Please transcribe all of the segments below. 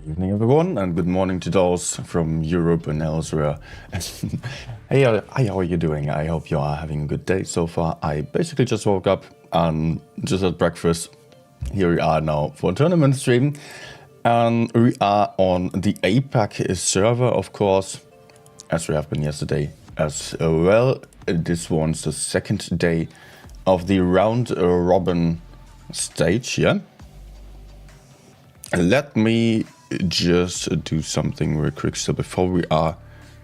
Evening everyone, and good morning to those from Europe and elsewhere. Hey, how are you doing? I hope you are having a good day so far. I basically just woke up and just had breakfast. Here we are now for a tournament stream, and we are on the APAC server, of course, as we have been yesterday as well. This one's the second day of the round robin stage here. Let me just do something real quick so before we are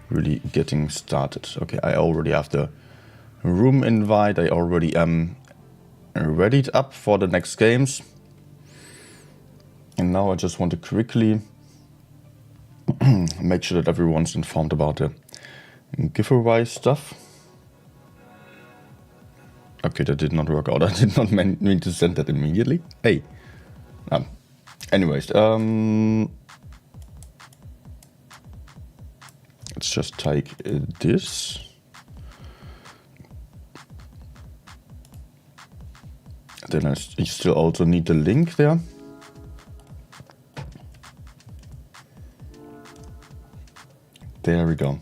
really getting started. Okay, I already have the room invite. I already am readied up for the next games. And now I just want to quickly make sure that everyone's informed about the giveaway stuff. Okay, that did not work out. I did not mean to send that immediately. Hey. Anyways, let's just take this. Then I still also need the link there. There we go.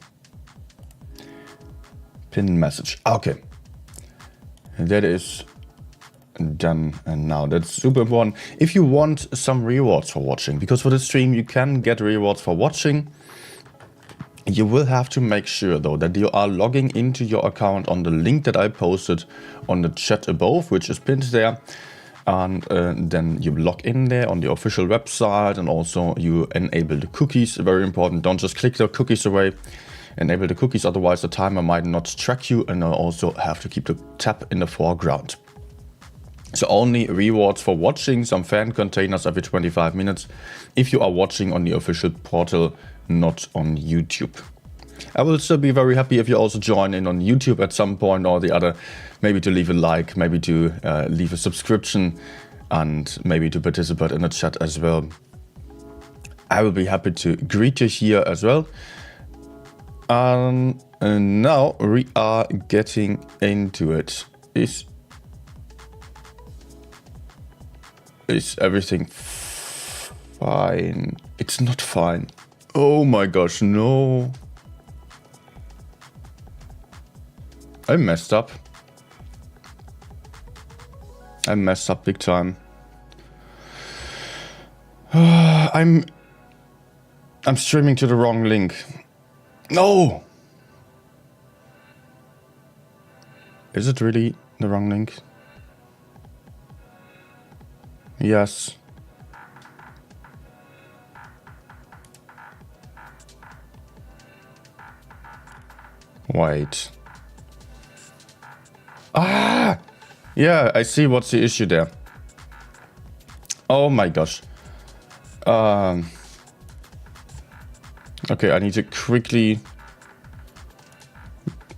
Pin message. Okay. That is done, and now that's super important if you want some rewards for watching, because for the stream you can get rewards for watching. You will have to make sure though that you are logging into your account on the link that I posted on the chat above, which is pinned there, and then you log in there on the official website, and also you enable the cookies. Very important, don't just click the cookies away. Enable the cookies, otherwise the timer might not track you, and I also have to keep the tab in the foreground. So only rewards for watching, some fan containers every 25 minutes if you are watching on the official portal, not on YouTube. I will still be very happy if you also join in on YouTube at some point or the other, maybe to leave a like, maybe to leave a subscription, and maybe to participate in the chat as well. I will be happy to greet you here as well. And now we are getting into it. Is everything fine? It's not fine. Oh my gosh, no. I messed up. I messed up big time. I'm streaming to the wrong link. No! Is it really the wrong link? Yes. Wait. Ah! Yeah, I see what's the issue there. Oh my gosh. Okay, I need to quickly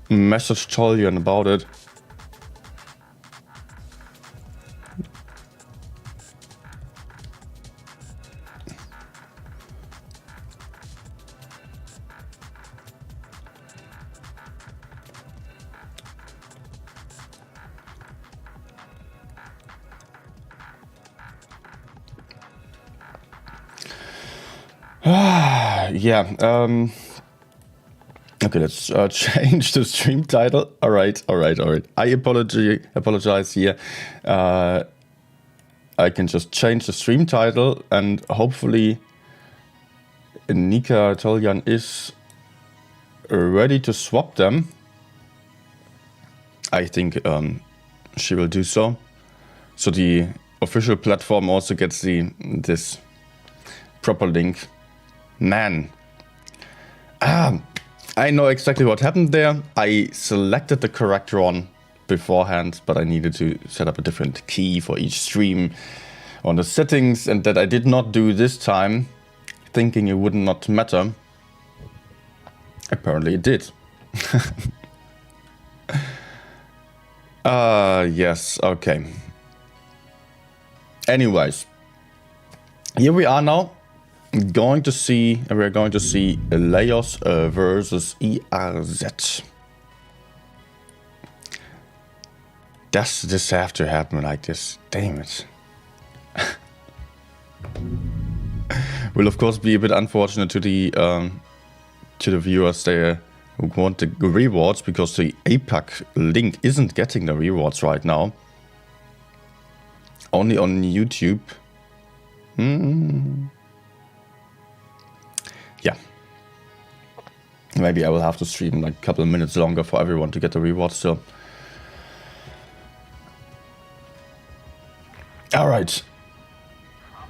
message Tolian about it. Yeah. Okay, let's change the stream title. All right. I apologize here. I can just change the stream title, and hopefully Nika Toljan is ready to swap them. I think she will do so. So the official platform also gets this proper link. Man. I know exactly what happened there. I selected the correct one beforehand, but I needed to set up a different key for each stream on the settings, and that I did not do this time, thinking it would not matter. Apparently it did. Yes, okay. Anyways, here we are now. We're going to see Laos versus ERZ. Does this have to happen like this? Damn it. Will of course be a bit unfortunate to the viewers there who want the rewards, because the APAC link isn't getting the rewards right now. Only on YouTube. Yeah. Maybe I will have to stream like a couple of minutes longer for everyone to get the rewards still. Alright.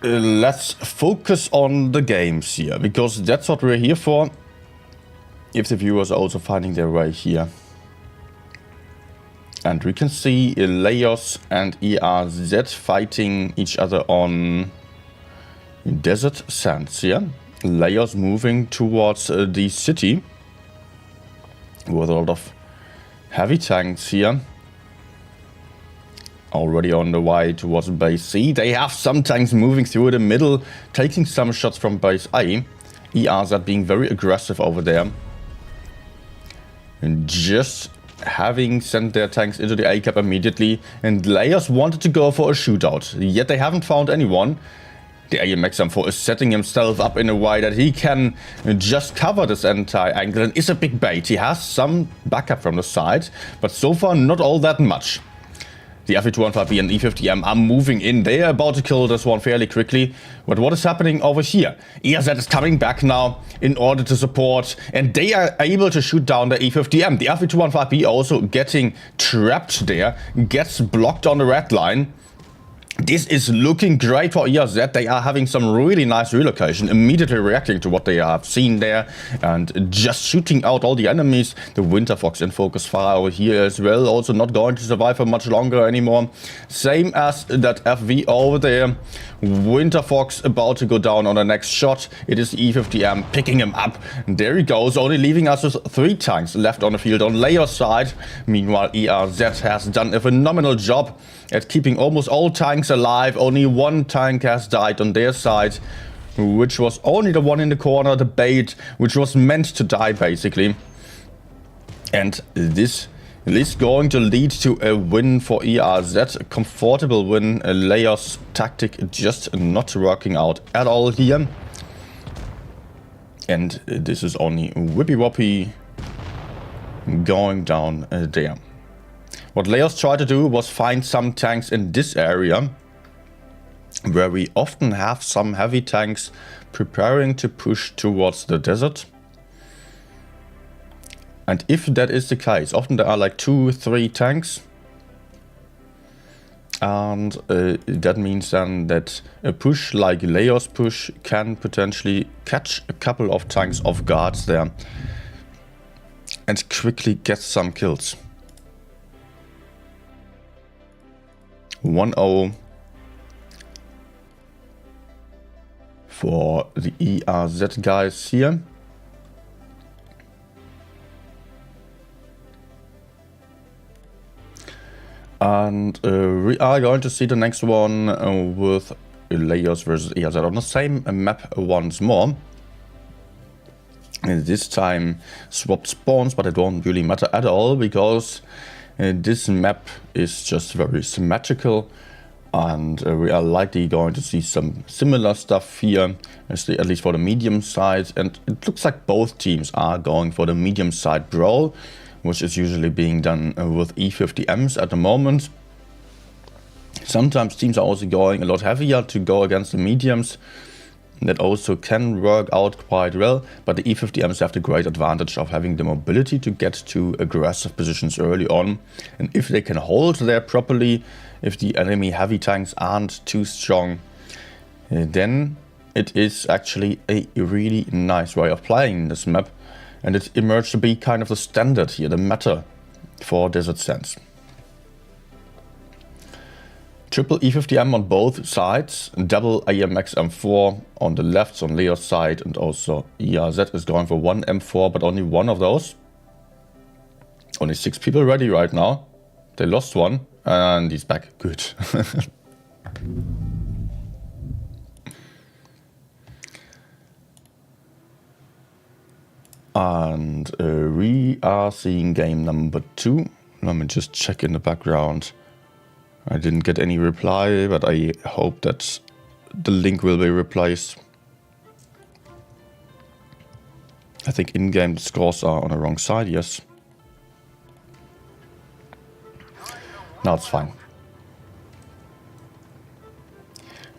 Let's focus on the games here, because that's what we're here for. If the viewers are also finding their way here. And we can see Laos and ERZ fighting each other on desert sands here. Laos moving towards the city with a lot of heavy tanks here. Already on the way towards base C. They have some tanks moving through the middle, taking some shots from base A. ERZ being very aggressive over there. And just having sent their tanks into the A cap immediately. And Laos wanted to go for a shootout, yet they haven't found anyone. The AMX M4 is setting himself up in a way that he can just cover this entire angle and is a big bait. He has some backup from the side, but so far not all that much. The FE215B and E50M are moving in. They are about to kill this one fairly quickly. But what is happening over here? ERZ is coming back now in order to support, and they are able to shoot down the E50M. The FE215B also getting trapped there, gets blocked on the red line. This is looking great for ERZ. They are having some really nice relocation, immediately reacting to what they have seen there and just shooting out all the enemies. The Winter Fox in focus fire over here as well, also not going to survive for much longer anymore. Same as that FV over there. Winter Fox about to go down on the next shot. It is E50M picking him up. And there he goes, only leaving us with 3 tanks left on the field on Laos side. Meanwhile, ERZ has done a phenomenal job at keeping almost all tanks alive. Only 1 tank has died on their side, which was only the one in the corner, the bait, which was meant to die basically. And this is going to lead to a win for ERZ, a comfortable win. Laos tactic just not working out at all here. And this is only whippy woppy going down there. What Laos tried to do was find some tanks in this area, where we often have some heavy tanks preparing to push towards the desert. And if that is the case, often there are like 2-3 tanks. And that means then that a push like Laos push can potentially catch a couple of tanks off guard there and quickly get some kills. 1-0 for the ERZ guys here. And we are going to see the next one with Laos versus ERZ on the same map once more. And this time swapped spawns, but it won't really matter at all, because this map is just very symmetrical. And we are likely going to see some similar stuff here, at least for the medium side. And it looks like both teams are going for the medium side brawl, which is usually being done with E50Ms at the moment. Sometimes teams are also going a lot heavier to go against the mediums. That also can work out quite well, but the E50Ms have the great advantage of having the mobility to get to aggressive positions early on. And if they can hold there properly, if the enemy heavy tanks aren't too strong, then it is actually a really nice way of playing this map. And it emerged to be kind of the standard here, the meta for Desert Sands. Triple E50M on both sides, double AMX M4 on the left, on Laos side, and also ERZ is going for one M4, but only one of those. Only 6 people ready right now. They lost one, and he's back. Good. And we are seeing game number 2. Let me just check in the background. I didn't get any reply, but I hope that the link will be replaced. I think in-game scores are on the wrong side, yes. Now it's fine.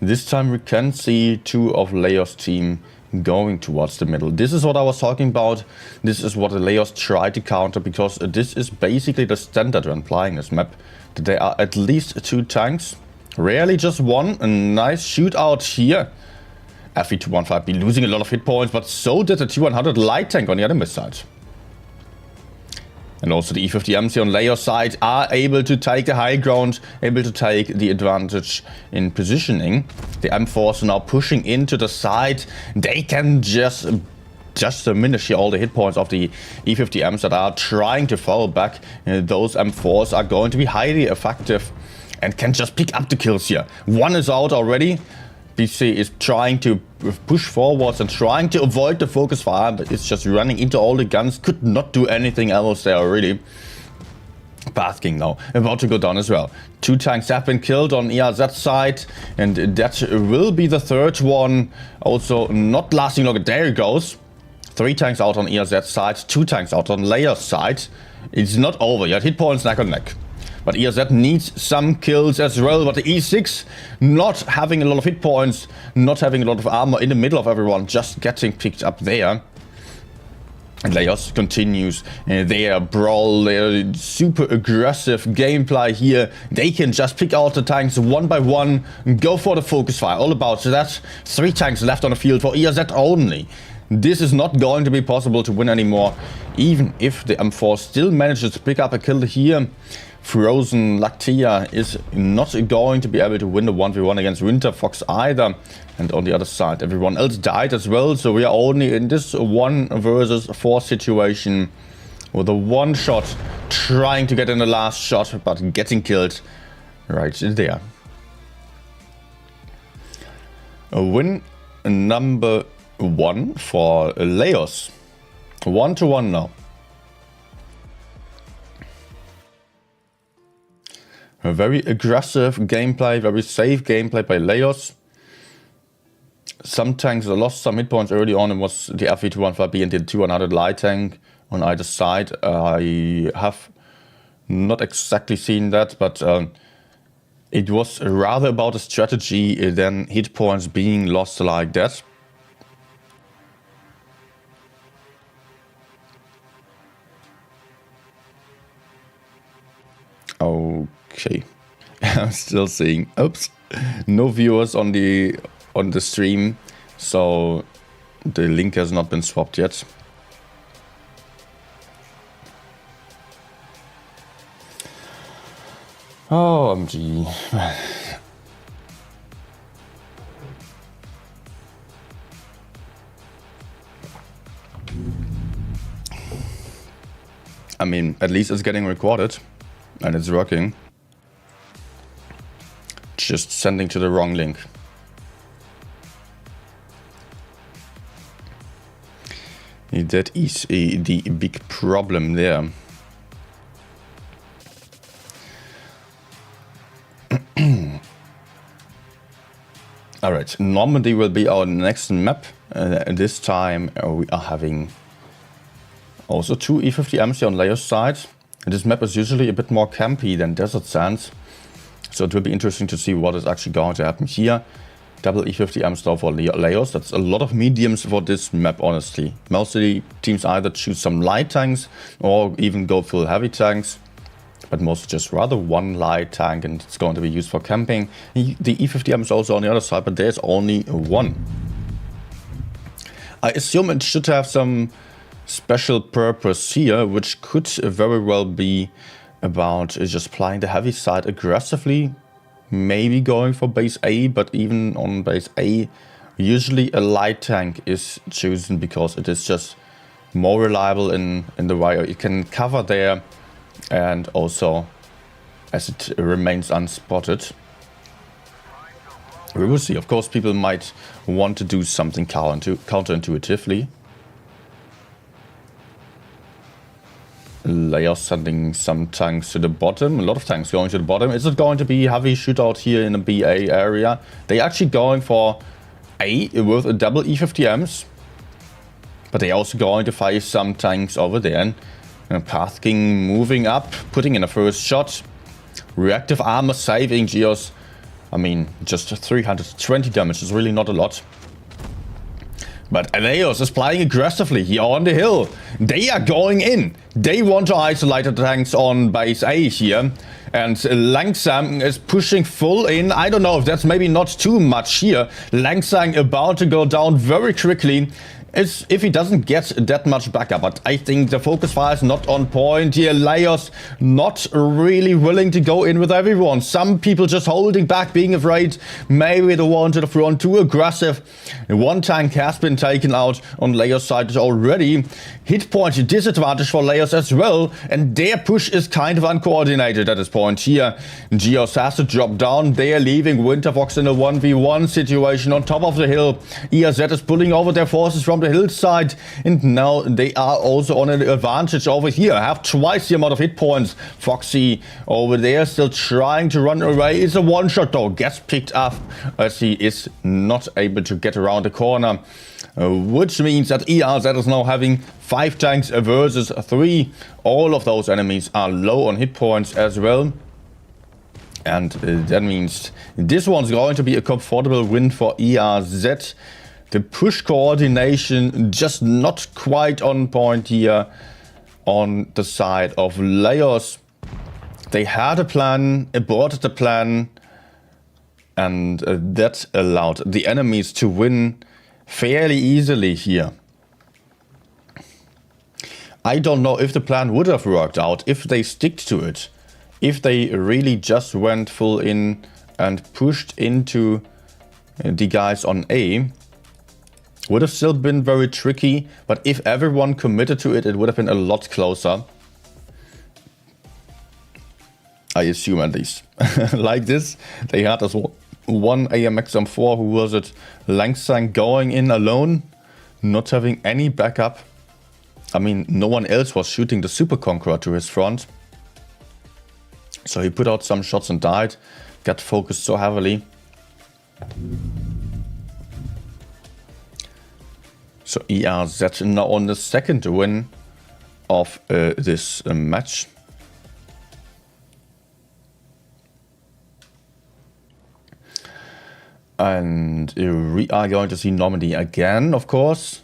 This time we can see 2 of Laos' team going towards the middle. This is what I was talking about. This is what the Laos try to counter, because this is basically the standard when playing this map. There are at least 2 tanks, rarely just one. A nice shootout here. FV215 be losing a lot of hit points, but so did the T100 light tank on the enemy side. And also the E50Ms here on Laos side are able to take the high ground, able to take the advantage in positioning. The M4s are now pushing into the side. They can just diminish here all the hit points of the E50Ms that are trying to fall back. Those M4s are going to be highly effective and can just pick up the kills here. One is out already. BC is trying to push forwards and trying to avoid the focus fire, but it's just running into all the guns. Could not do anything else there really. Basking now, about to go down as well. 2 tanks have been killed on ERZ side, and that will be the 3rd one. Also not lasting long. There it goes. 3 tanks out on ERZ side, 2 tanks out on Laos side. It's not over yet. Hit points neck on neck. But ERZ needs some kills as well. But the E6 not having a lot of hit points, not having a lot of armor in the middle of everyone, just getting picked up there. And Laos continues their brawl, their super aggressive gameplay here. They can just pick out the tanks one by one, go for the focus fire. All about that. 3 tanks left on the field for ERZ only. This is not going to be possible to win anymore, even if the M4 still manages to pick up a kill here. Frozen Lactea is not going to be able to win the 1v1 against Winter Fox either. And on the other side, everyone else died as well. So we are only in this 1 versus 4 situation with a one shot, trying to get in the last shot, but getting killed right there. A win number 1 for Laos. 1-1 now. A very aggressive gameplay, very safe gameplay by Laos. Some tanks lost some hit points early on. It was the FV215B and the 200 light tank on either side. I have not exactly seen that, but it was rather about a strategy than hit points being lost like that. Okay, I'm still seeing, oops, no viewers on the stream, so the link has not been swapped yet. OMG. I mean, at least it's getting recorded and it's working. Just sending to the wrong link. That is the big problem there. Alright, Normandy will be our next map. This time we are having also 2 E50Ms here on Laos side. This map is usually a bit more campy than Desert Sands, so it will be interesting to see what is actually going to happen here. Double E50Ms now for Laos. That's a lot of mediums for this map, honestly. Mostly teams either choose some light tanks or even go full heavy tanks, but mostly just rather one light tank, and it's going to be used for camping. The E50M is also on the other side, but there's only one. I assume it should have some special purpose here, which could very well be about just playing the heavy side aggressively. Maybe going for base A, but even on base A, usually a light tank is chosen because it is just more reliable in the way it can cover there, and also as it remains unspotted. We will see. Of course, people might want to do something counterintuitively. Laos sending some tanks to the bottom, a lot of tanks going to the bottom. Is it going to be heavy shootout here in the BA area? They're actually going for A with a double E50Ms, but they're also going to fire some tanks over there. And Path King moving up, putting in a first shot. Reactive armor saving Geos. I mean, just 320 damage is really not a lot. But Laos is playing aggressively here on the hill. They are going in. They want to isolate the tanks on base A here. And Langsam is pushing full in. I don't know if that's maybe not too much here. Langsam about to go down very quickly. It's if he doesn't get that much backup, but I think the focus fire is not on point here. Laos not really willing to go in with everyone. Some people just holding back, being afraid maybe the one to the front too aggressive. One tank has been taken out on Laos side already. Hit point disadvantage for Laos as well, and their push is kind of uncoordinated at this point here. Geos has to drop down. They are leaving Winterfox in a 1v1 situation on top of the hill. ERZ is pulling over their forces from the hillside, and now they are also on an advantage over here. Have twice the amount of hit points. Foxy over there still trying to run away. It's a one shot though. Gets picked up as he is not able to get around the corner. Which means that ERZ is now having 5 tanks versus 3. All of those enemies are low on hit points as well. And that means this one's going to be a comfortable win for ERZ. The push coordination just not quite on point here on the side of Laos. They had a plan, aborted the plan, and that allowed the enemies to win fairly easily here. I don't know if the plan would have worked out if they stick to it. If they really just went full in and pushed into the guys on A. Would have still been very tricky, but if everyone committed to it, it would have been a lot closer. I assume at least. Like this, they had as well one AMX M4, who was it, Langsang going in alone, not having any backup. I mean, no one else was shooting the Super Conqueror to his front. So he put out some shots and died, got focused so heavily. So ERZ now on the second win of this match. And we are going to see Normandy again, of course.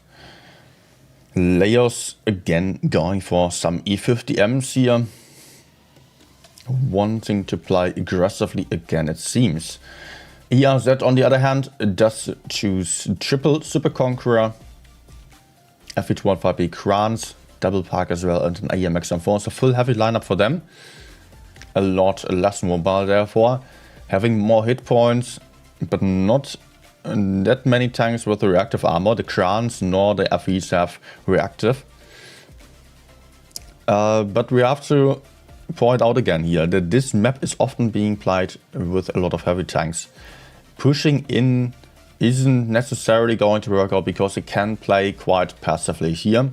Laos again going for some E50Ms here. Wanting to play aggressively again, it seems. ERZ, on the other hand, does choose triple Super Conqueror, FV215B Krans, double park as well, and an AMX M4. So full heavy lineup for them. A lot less mobile, therefore. Having more hit points, but not that many tanks with the reactive armor. The Krans nor the FVs have reactive. But we have to point out again here that this map is often being played with a lot of heavy tanks. Pushing in isn't necessarily going to work out because it can play quite passively here.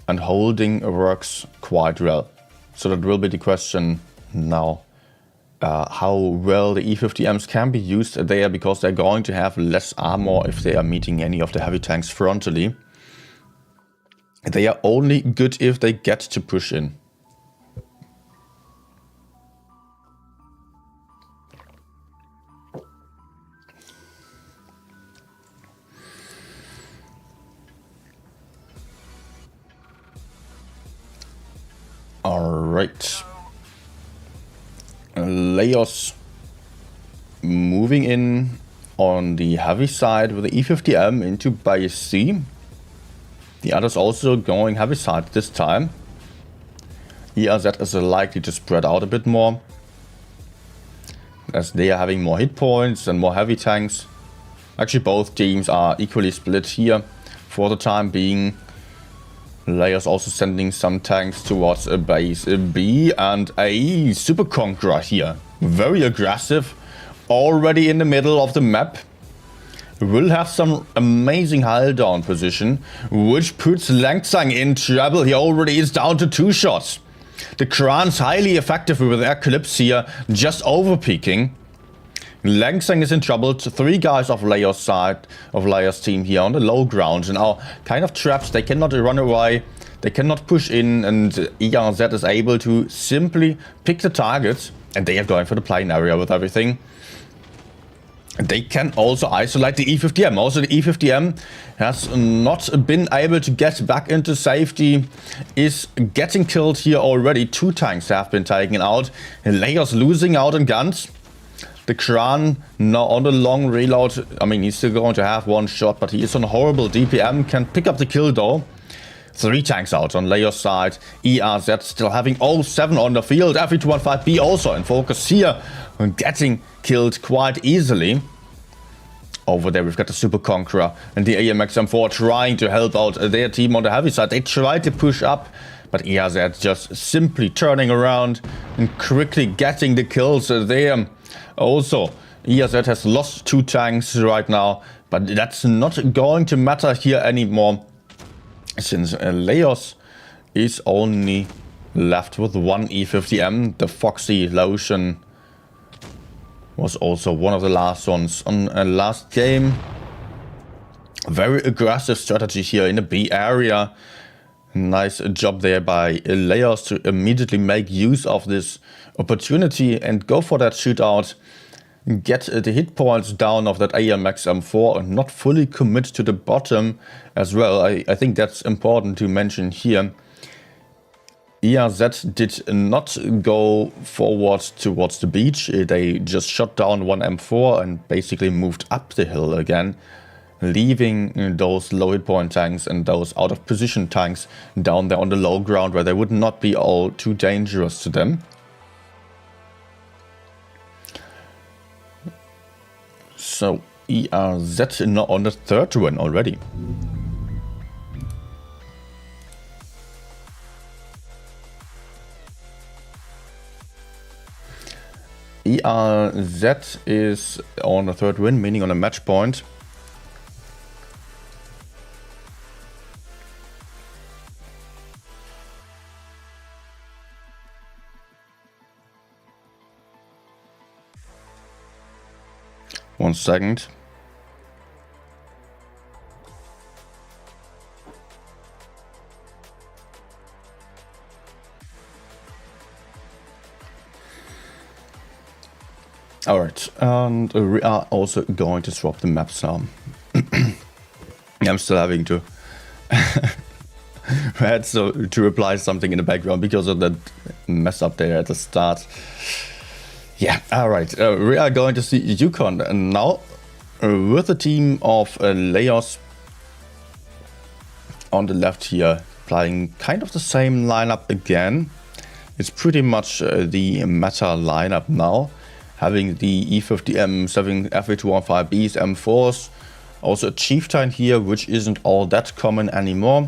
And holding works quite well. So that will be the question now. how well the E50Ms can be used there, because they're going to have less armor if they are meeting any of the heavy tanks frontally. They are only good if they get to push in. Alright. Laos moving in on the heavy side with the E50M into base C. The others also going heavy side this time. ERZ is likely to spread out a bit more, as they are having more hit points and more heavy tanks. Actually, both teams are equally split here for the time being. Laos also sending some tanks towards a base B, and a Super Conqueror here. Very aggressive, already in the middle of the map. Will have some amazing hull down position, which puts Langsang in trouble. He already is down to 2 shots. The Kran's highly effective with their clips here, just over peaking. Langsang is in trouble. 3 guys of Laos side, of Laos team here on the low ground, and are kind of trapped. They cannot run away, they cannot push in, and ERZ is able to simply pick the targets, and they are going for the plane area with everything. They can also isolate the E50M. Also, the E50M has not been able to get back into safety, is getting killed here already. 2 tanks have been taken out. Laos losing out on guns. The Kran now on the long reload. I mean, he's still going to have 1 shot, but he is on a horrible DPM. Can pick up the kill though. 3 tanks out on Laos side. ERZ still having all 7 on the field. FE215B also in focus here, getting killed quite easily. Over there we've got the Super Conqueror and the AMX M4 trying to help out their team on the heavy side. They tried to push up, but ERZ just simply turning around and quickly getting the kills there. Also, ERZ has lost 2 tanks right now, but that's not going to matter here anymore, since Laos is only left with 1 E50M. The Foxy Lotion was also one of the last ones on last game. Very aggressive strategy here in the B area. Nice job there by Laos to immediately make use of this opportunity and go for that shootout. Get the hit points down of that AMX M4 and not fully commit to the bottom as well. I think that's important to mention here. ERZ did not go forward towards the beach. They just shot down 1 M4 and basically moved up the hill again, leaving those low hit point tanks and those out of position tanks down there on the low ground, where they would not be all too dangerous to them. So ERZ now on the 3rd win already. ERZ is on the 3rd win, meaning on a match point. One second. Alright, and we are also going to swap the maps now. I'm still having to I had to reply something in the background because of that mess up there at the start. Yeah, alright, we are going to see Yukon now with the team of Laos on the left here, playing kind of the same lineup again. It's pretty much the meta lineup now, having the E50M, 7 FE215Bs, M4s, also a Chieftain here, which isn't all that common anymore.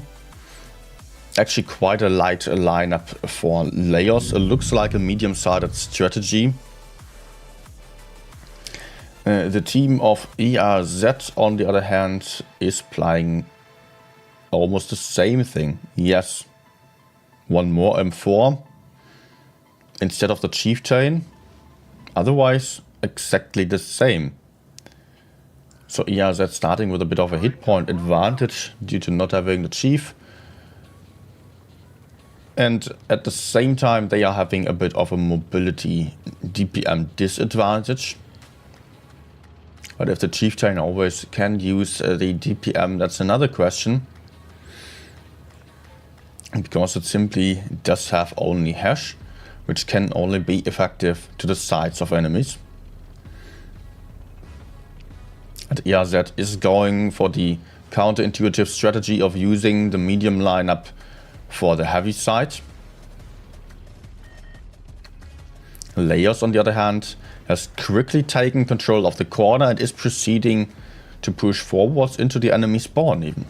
Actually quite a light lineup for Laos. It looks like a medium-sided strategy. The team of ERZ, on the other hand, is playing almost the same thing. Yes, 1 more M4 instead of the Chieftain. otherwise exactly the same. So ERZ starting with a bit of a hit point advantage due to not having the chief. And at the same time, they are having a bit of a mobility DPM disadvantage. But if the chieftain always can use the DPM, that's another question. Because it simply does have only hash, which can only be effective to the sides of enemies. And ERZ is going for the counterintuitive strategy of using the medium lineup for the heavy side. Laos, on the other hand, has quickly taken control of the corner and is proceeding to push forwards into the enemy spawn even.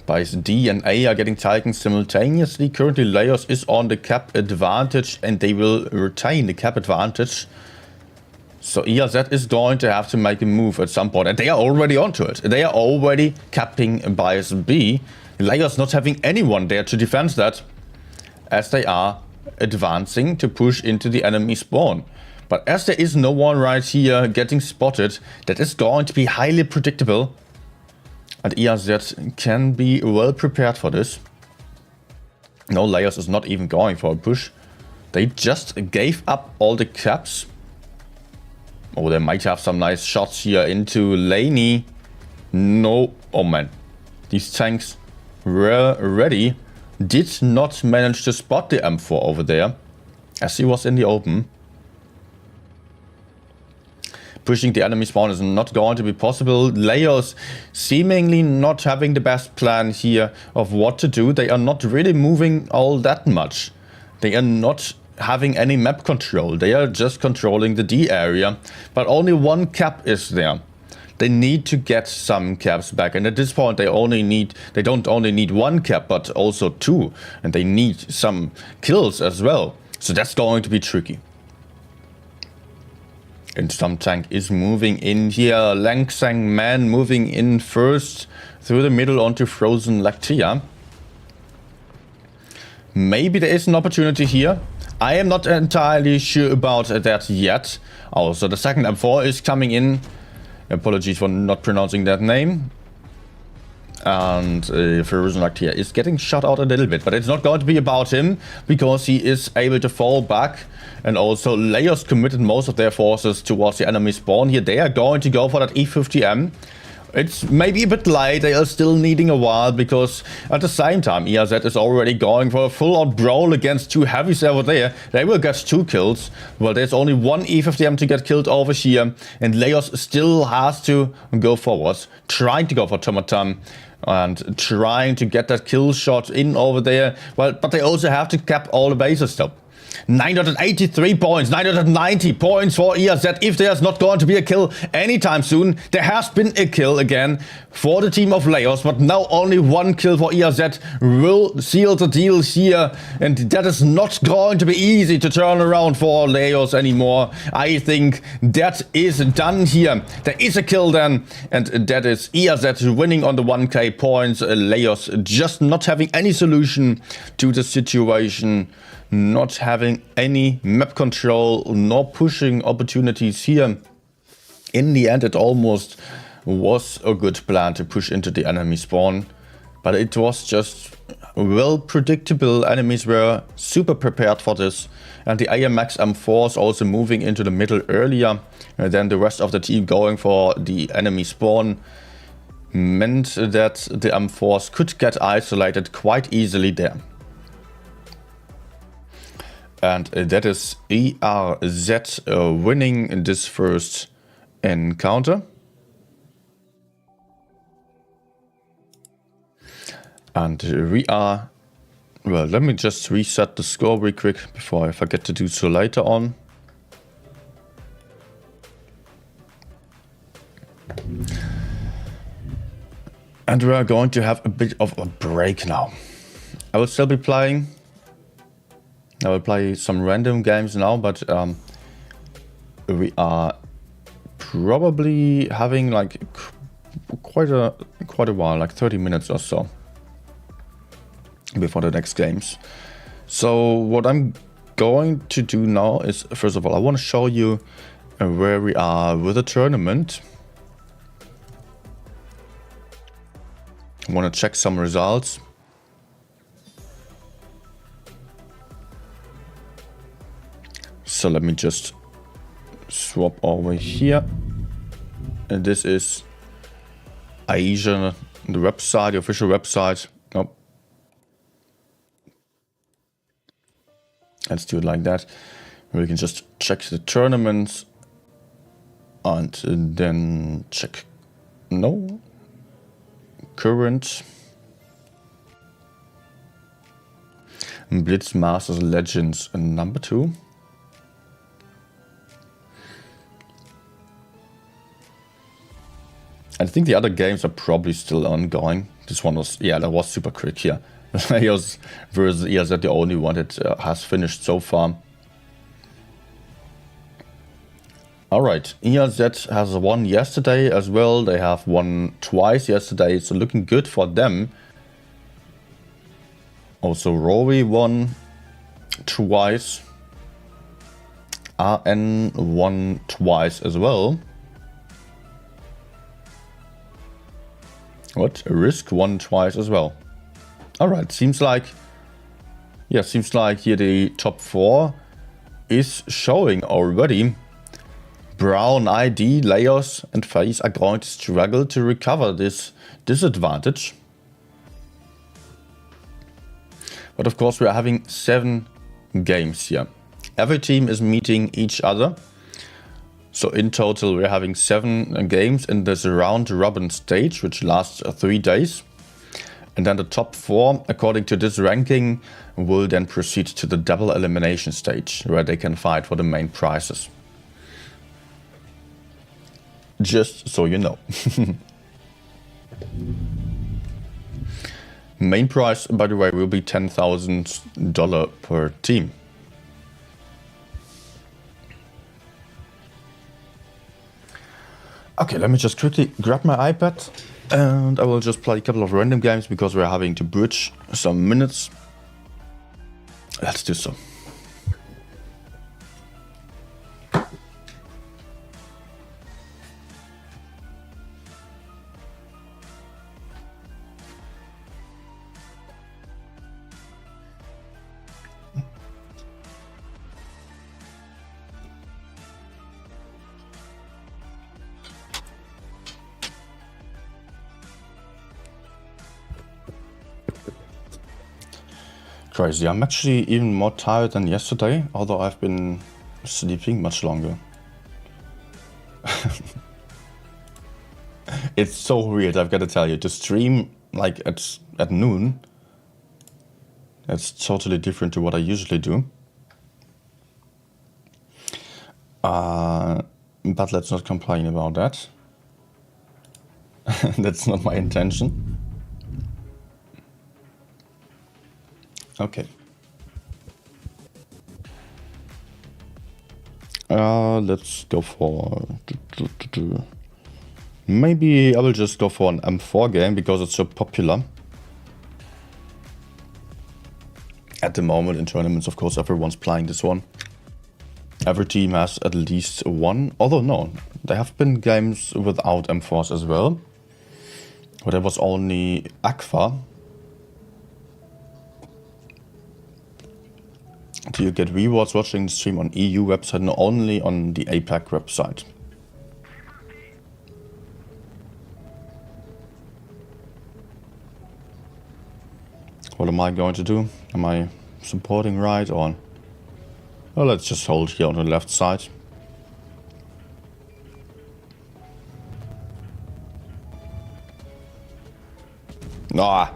Base D and A are getting taken simultaneously. Currently Laos is on the cap advantage and they will retain the cap advantage. So ERZ is going to have to make a move at some point, and they are already onto it. They are already capping Bias B. Laos not having anyone there to defend that, as they are advancing to push into the enemy spawn. But as there is no one right here getting spotted, that is going to be highly predictable. And ERZ can be well prepared for this. No, Laos is not even going for a push. They just gave up all the caps. Oh, they might have some nice shots here into Laney. No. Oh man. These tanks were ready. Did not manage to spot the M4 over there, as he was in the open. Pushing the enemy spawn is not going to be possible. Laos seemingly not having the best plan here of what to do. They are not really moving all that much. They are not having any map control. They are just controlling the D area, but only one cap is there. They need to get some caps back, and at this point they don't only need one cap but also two, and they need some kills as well. So that's going to be tricky. And some tank is moving in here. Langsang Man moving in first through the middle onto Frozen Lactia. Maybe there is an opportunity here. I am not entirely sure about that yet. Also, the second M4 is coming in. Apologies for not pronouncing that name. And Frozen Lactia is getting shot out a little bit, but it's not going to be about him because he is able to fall back. And also Laos committed most of their forces towards the enemy spawn here. They are going to go for that E50M. It's maybe a bit late, they are still needing a while, because at the same time ERZ is already going for a full-out brawl against two heavies over there. They will get 2 kills. Well, there's only one E50M to get killed over here, and Laos still has to go forwards, trying to go for Tomatam and trying to get that kill shot in over there. Well, but they also have to cap all the bases though. 983 points, 990 points for ERZ. If there's not going to be a kill anytime soon, there has been a kill again for the team of Laos, but now only 1 kill for ERZ will seal the deal here, and that is not going to be easy to turn around for Laos anymore. I think that is done here. There is a kill then, and that is ERZ winning on the 1k points. Laos just not having any solution to the situation, not having any map control, nor pushing opportunities here. In the end, it almost was a good plan to push into the enemy spawn, but it was just well predictable. Enemies were super prepared for this, and the AMX M4s also moving into the middle earlier than the rest of the team going for the enemy spawn meant that the M4s could get isolated quite easily there. And that is ERZ winning this first encounter. And we are... Well, let me just reset the score real quick before I forget to do so later on. And we are going to have a bit of a break now. I will still be playing. I will play some random games now, but we are probably having like quite a while, like 30 minutes or so, before the next games. So what I'm going to do now is, first of all, I want to show you where we are with the tournament. I want to check some results. So let me just swap over here. And this is Asia, the website, the official website. Oh. Let's do it like that. We can just check the tournaments and then check current Blitz Masters Legends number 2. I think the other games are probably still ongoing. This one was, yeah, that was super quick here. Laos versus ERZ, the only one that has finished so far. Alright, ERZ has won yesterday as well. They have won twice yesterday, so looking good for them. Also, Rory won twice. RN won twice as well. What? Risk won twice as well. Alright, seems like here the top 4 is showing already. Brown, ID, Laos and FaZe are going to struggle to recover this disadvantage. But of course we are having 7 games here. Every team is meeting each other. So in total we're having 7 games in this round robin stage, which lasts 3 days. And then the top 4, according to this ranking, will then proceed to the double elimination stage, where they can fight for the main prizes. Just so you know. Main prize, by the way, will be $10,000 per team. Okay, let me just quickly grab my iPad and I will just play a couple of random games because we're having to bridge some minutes. Let's do so. Crazy. I'm actually even more tired than yesterday, although I've been sleeping much longer. It's so weird, I've got to tell you, to stream like at noon, that's totally different to what I usually do. But let's not complain about that. That's not my intention. Okay. Let's go for... Maybe I will just go for an M4 game because it's so popular. At the moment in tournaments, of course, everyone's playing this one. Every team has at least one. Although no, there have been games without M4s as well. But there was only Aqua. Do you get rewards watching the stream on EU website, not only on the APAC website? What am I going to do? Am I supporting right or... Well, let's just hold here on the left side. Ah!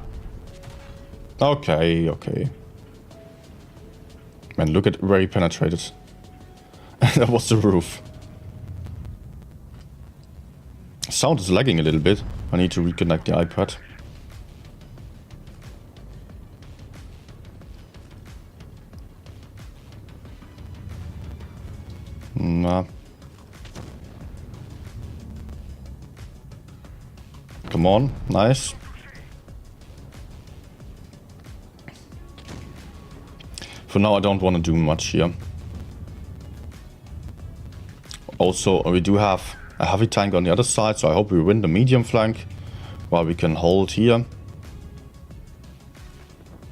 Okay, okay. Man, look at where he penetrated. That was the roof. Sound is lagging a little bit. I need to reconnect the iPad. Nah. Come on, nice. For now, I don't want to do much here. Also, we do have a heavy tank on the other side, so I hope we win the medium flank while we can hold here.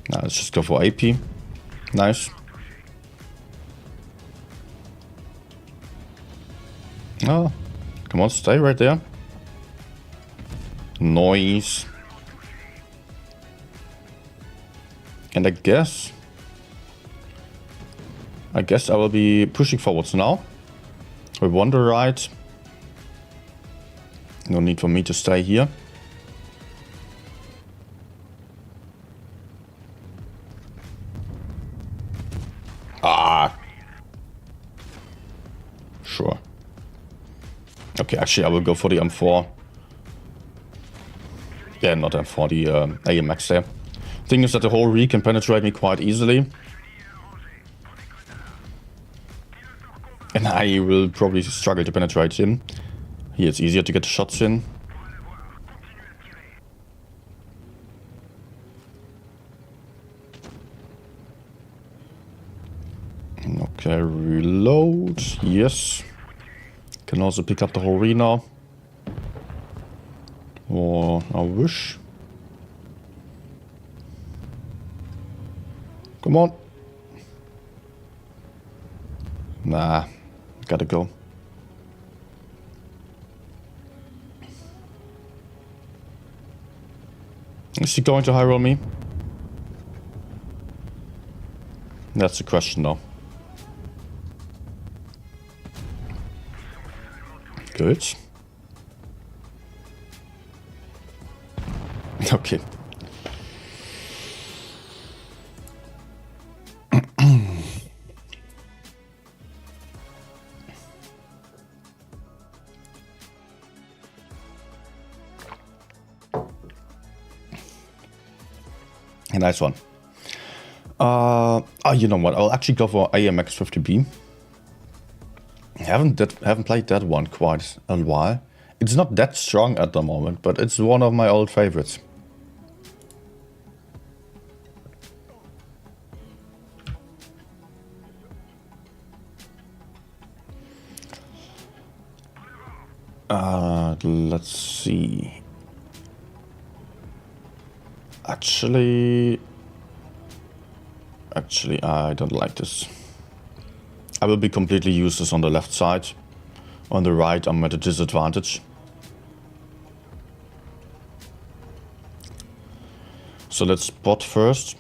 Now let's just go for AP. Nice. Oh, come on, stay right there. Noise. And I guess I will be pushing forwards now. We won the ride. No need for me to stay here. Ah. Sure. Okay, actually I will go for the M4. Yeah, not M4, the AMX there. Thing is that the whole re can penetrate me quite easily. And I will probably struggle to penetrate him. Here it's easier to get the shots in. Okay, reload. Yes. Can also pick up the whole re now. Or I wish. Come on. Nah, gotta go. Is he going to high roll me? That's the question now. Good. Okay. A nice one. You know what? I'll actually go for AMX 50B. Haven't played that one quite a while. It's not that strong at the moment, but it's one of my old favorites. Let's see. Actually, I don't like this. I will be completely useless on the left side. On the right, I'm at a disadvantage. So let's spot first.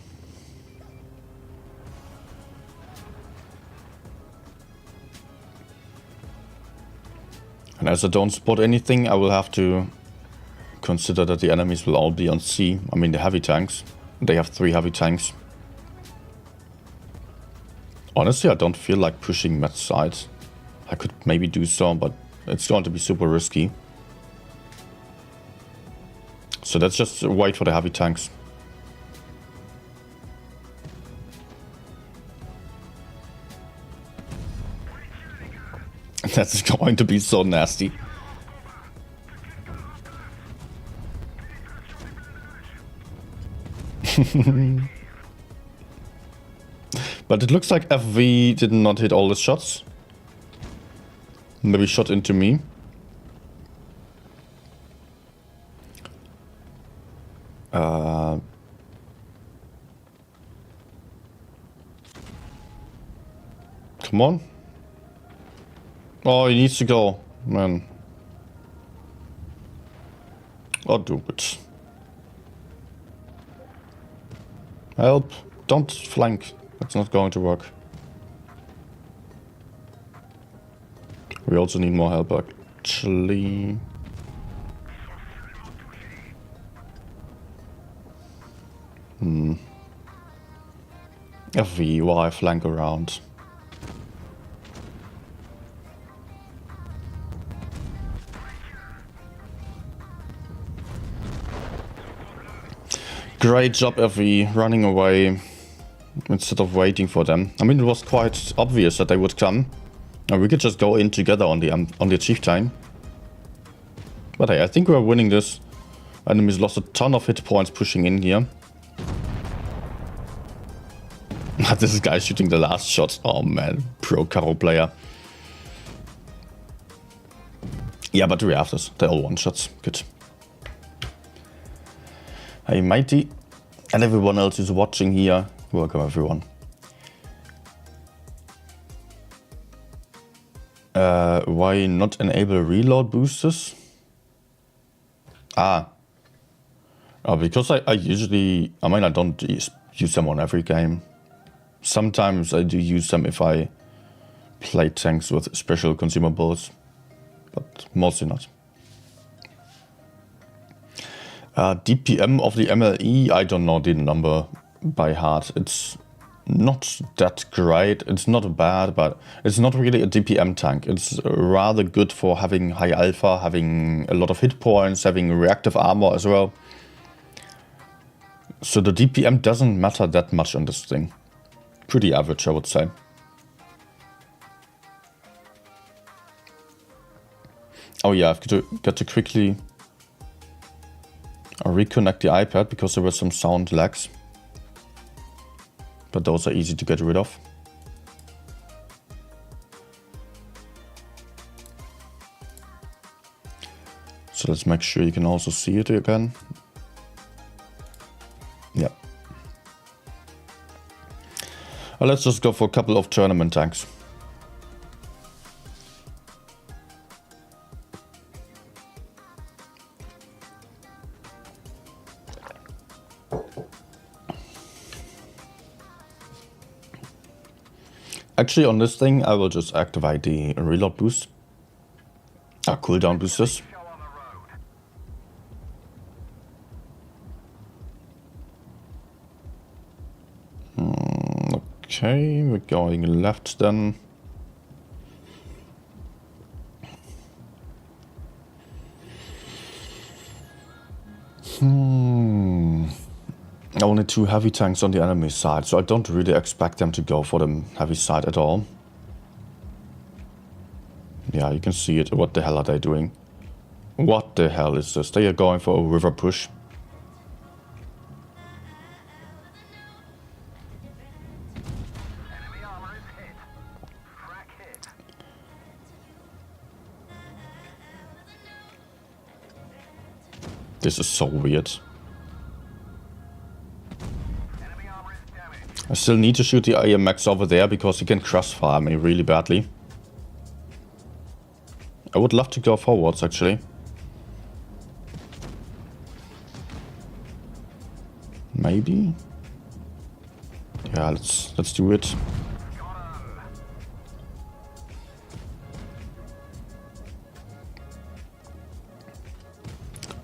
And as I don't spot anything, I will have to consider that the enemies will all be on C. I mean the heavy tanks. They have 3 heavy tanks. Honestly, I don't feel like pushing that side. I could maybe do so, but it's going to be super risky. So let's just wait for the heavy tanks. That's going to be so nasty. But it looks like FV did not hit all the shots. Maybe shot into me. Come on. Oh, he needs to go, man. Oh, do it. Help. Don't flank. That's not going to work. We also need more help, actually. FV, why flank around? Great job, FV, running away instead of waiting for them. I mean, it was quite obvious that they would come. And we could just go in together on the chieftain. But hey, I think we're winning this. Enemies lost a ton of hit points pushing in here. This guy shooting the last shot. Oh man, pro Caro player. Yeah, but we have this. They're all one shots. Good. Hey Mighty, and everyone else who's watching here. Welcome everyone. Why not enable reload boosters? Because I usually, I mean, I don't use them on every game. Sometimes I do use them if I play tanks with special consumables, but mostly not. DPM of the MLE, I don't know the number by heart. It's not that great, it's not bad, but it's not really a DPM tank. It's rather good for having high alpha, having a lot of hit points, having reactive armor as well. So the DPM doesn't matter that much on this thing. Pretty average, I would say. Oh yeah, I've got to quickly reconnect the iPad because there were some sound lags. But those are easy to get rid of. So let's make sure you can also see it again. Yeah. Well, let's just go for a couple of tournament tanks. Actually, on this thing, I will just activate the reload boost. Cooldown boosters. Okay, we're going left then. Only 2 heavy tanks on the enemy side, so I don't really expect them to go for the heavy side at all. Yeah, you can see it. What the hell are they doing? What the hell is this? They are going for a river push. This is so weird. I still need to shoot the AMX over there because he can crossfire me really badly. I would love to go forwards actually. Maybe? Yeah, let's do it.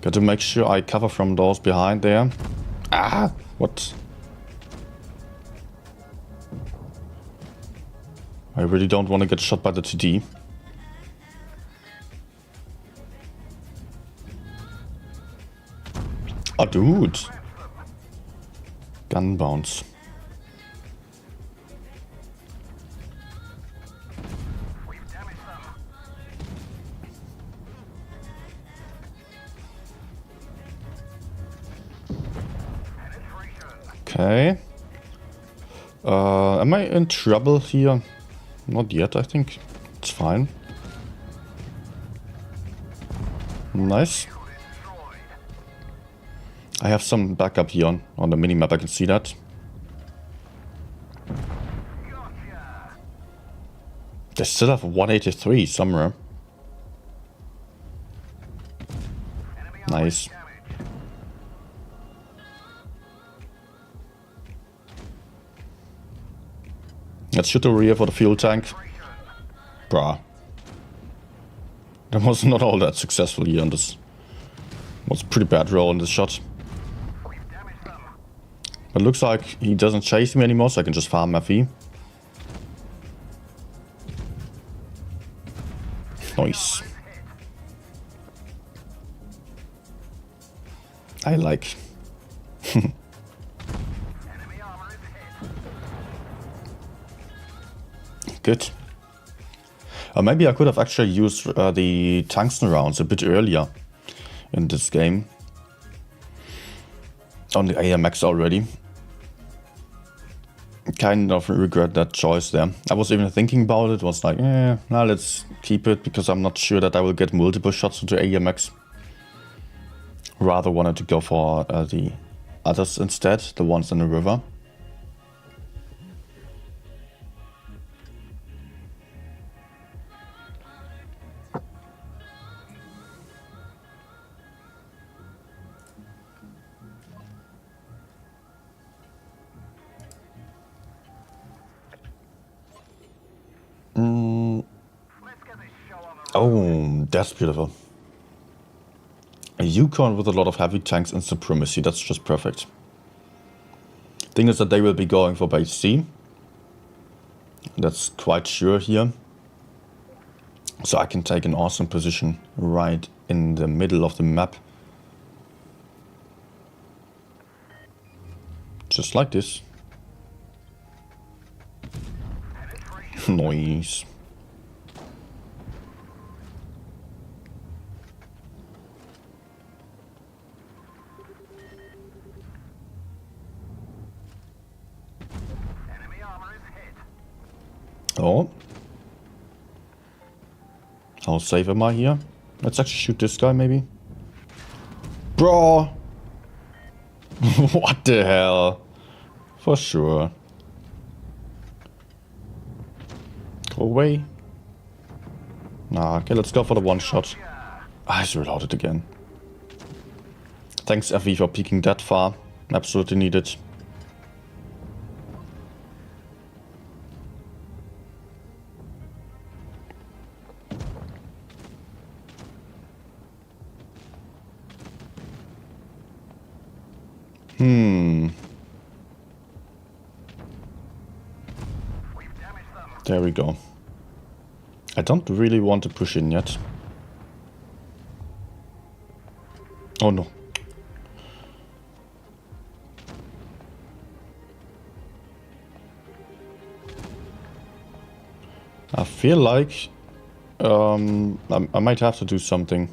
Got to make sure I cover from those behind there. Ah, what? I really don't want to get shot by the TD. Oh, dude. Gun bounce. Okay. Am I in trouble here? Not yet, I think. It's fine. Nice. I have some backup here on the minimap, I can see that. They still have 183 somewhere. Nice. Let's shoot the rear for the fuel tank. Bruh. That was not all that successful here on this. Was a pretty bad roll on this shot. But looks like he doesn't chase me anymore, so I can just farm my fee. Nice. I like. Good. Maybe I could have actually used the tungsten rounds a bit earlier in this game. On the AMX already. kind of regret that choice there. I was even thinking about it, was like, now let's keep it, because I'm not sure that I will get multiple shots into AMX. Rather wanted to go for the others instead, the ones in the river. Oh, that's beautiful. A Yukon with a lot of heavy tanks and supremacy, that's just perfect. Thing is that they will be going for base C. That's quite sure here. So I can take an awesome position right in the middle of the map. Just like this. Nice. Oh. How safe am I here? Let's actually shoot this guy, maybe. Bro! What the hell? For sure. Go away. Nah, okay, let's go for the one shot. I just reloaded again. Thanks, FV, for peeking that far. Absolutely needed. There we go. I don't really want to push in yet. Oh no. I feel like I might have to do something.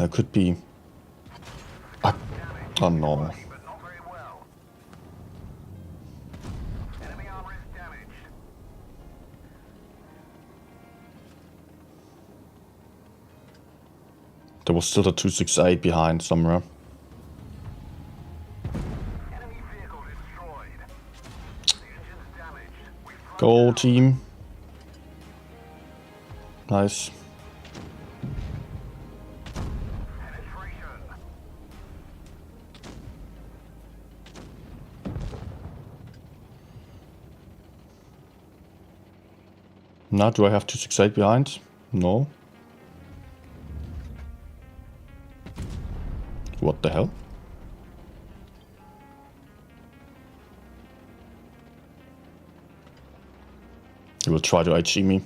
I could be... oh no. There was still a 268 behind somewhere. Go team. Nice. Now do I have 268 behind? No. What the hell? He will try to HE me.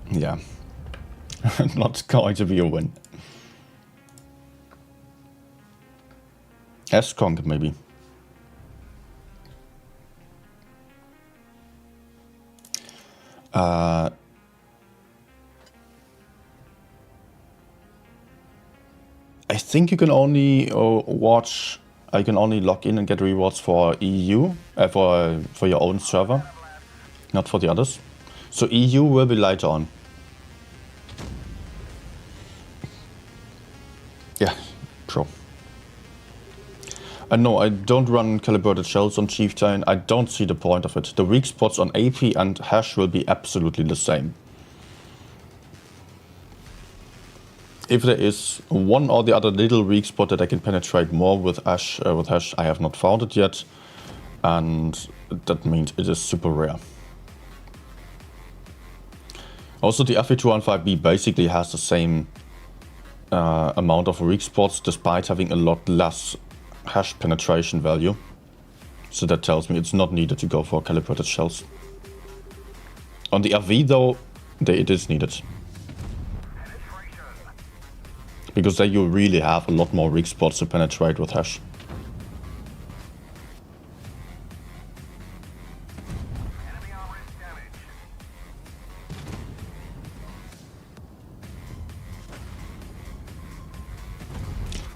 Yeah. Not going to be a win. S-Conk maybe. I think you can only watch. I can only log in and get rewards for EU for your own server, not for the others. So EU will be later on. Yeah, pro. No, I don't run calibrated shells on Chieftain. I don't see the point of it. The weak spots on AP and Hash will be absolutely the same. If there is one or the other little weak spot that I can penetrate more with Hash, I have not found it yet. And that means it is super rare. Also, the FE215B basically has the same amount of weak spots, despite having a lot less hash penetration value. So that tells me it's not needed to go for calibrated shells. On the RV though, it is needed. Because then you really have a lot more weak spots to penetrate with Hash.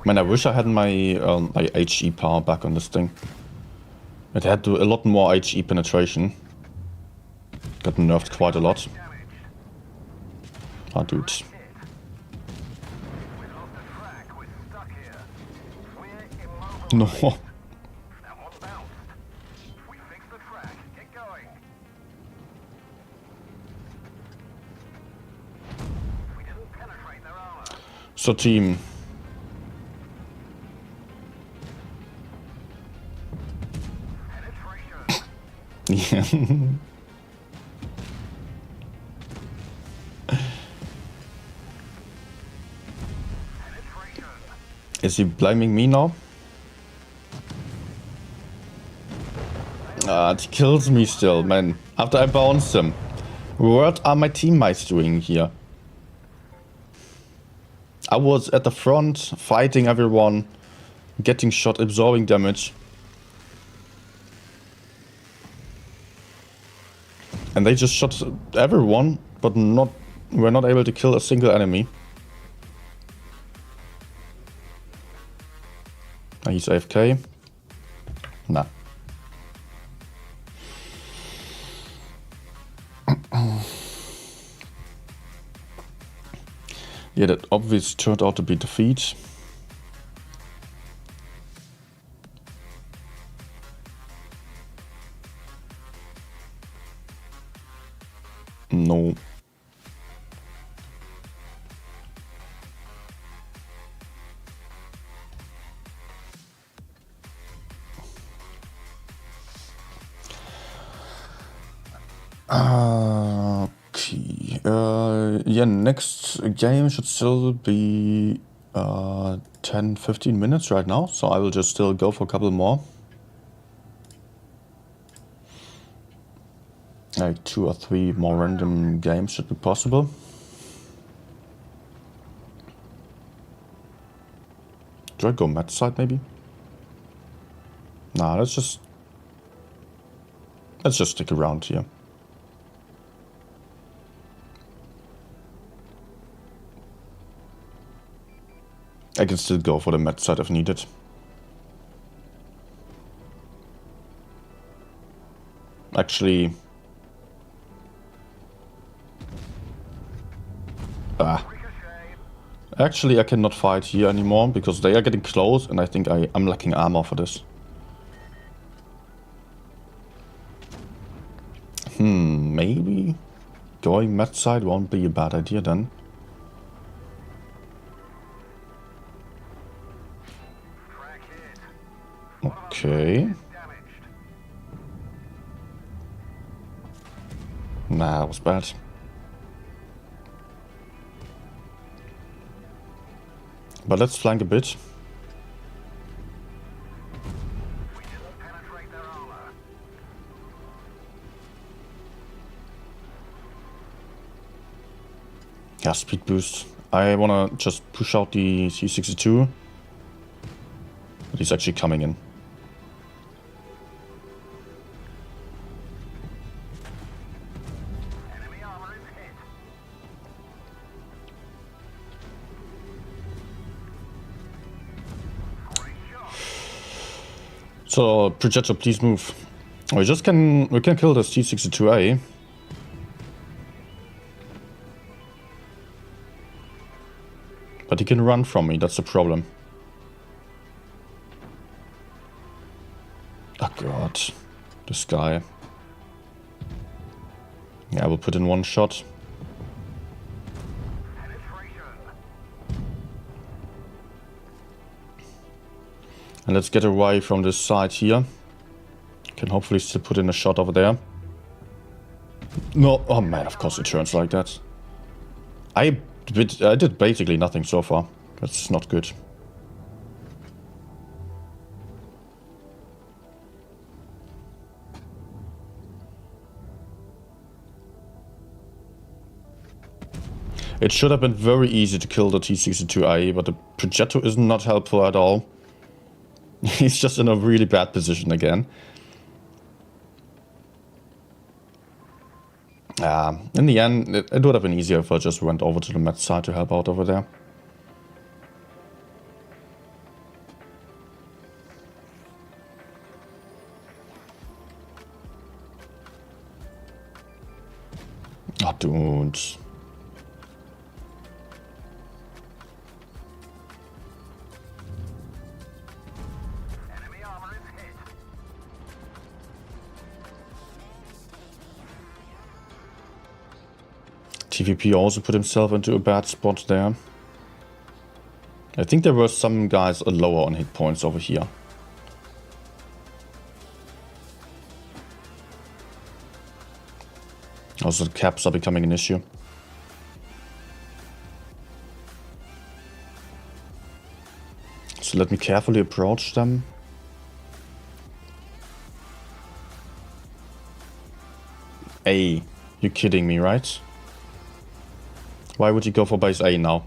Man, I wish I had my my HE power back on this thing. It had a lot more HE penetration. Got nerfed quite a lot. Ah, dude. No. So team. Yeah. Is he blaming me now? Ah, it kills me still, man. After I bounced him. What are my teammates doing here? I was at the front, fighting everyone, getting shot, absorbing damage. And they just shot everyone, but were not able to kill a single enemy. He's AFK. Nah. Yeah, that obviously turned out to be defeat. No. Okay. Yeah, next game should still be 10-15 minutes right now, so I will just still go for a couple more. Like 2 or 3 more random games should be possible. Do I go mat side maybe? Nah, let's just stick around here. I can still go for the mat side if needed. Actually... Actually, I cannot fight here anymore because they are getting close and I think I'm lacking armor for this. Maybe going mat side won't be a bad idea then. Okay. Nah, that was bad. But let's flank a bit. Yeah, speed boost. I wanna just push out the T62. But he's actually coming in. So, projector, please move. We can kill this T62A. But he can run from me, that's the problem. Oh god, this guy. Yeah, I will put in one shot. And let's get away from this side here. Can hopefully still put in a shot over there. No, oh man, of course it turns like that. I did basically nothing so far. That's not good. It should have been very easy to kill the T-62A, but the Progetto is not helpful at all. He's just in a really bad position again. In the end, it would have been easier if I just went over to the Met side to help out over there. Oh, dude. TVP also put himself into a bad spot there. I think there were some guys lower on hit points over here. Also, the caps are becoming an issue. So let me carefully approach them. A, you're kidding me, right? Why would you go for base A now?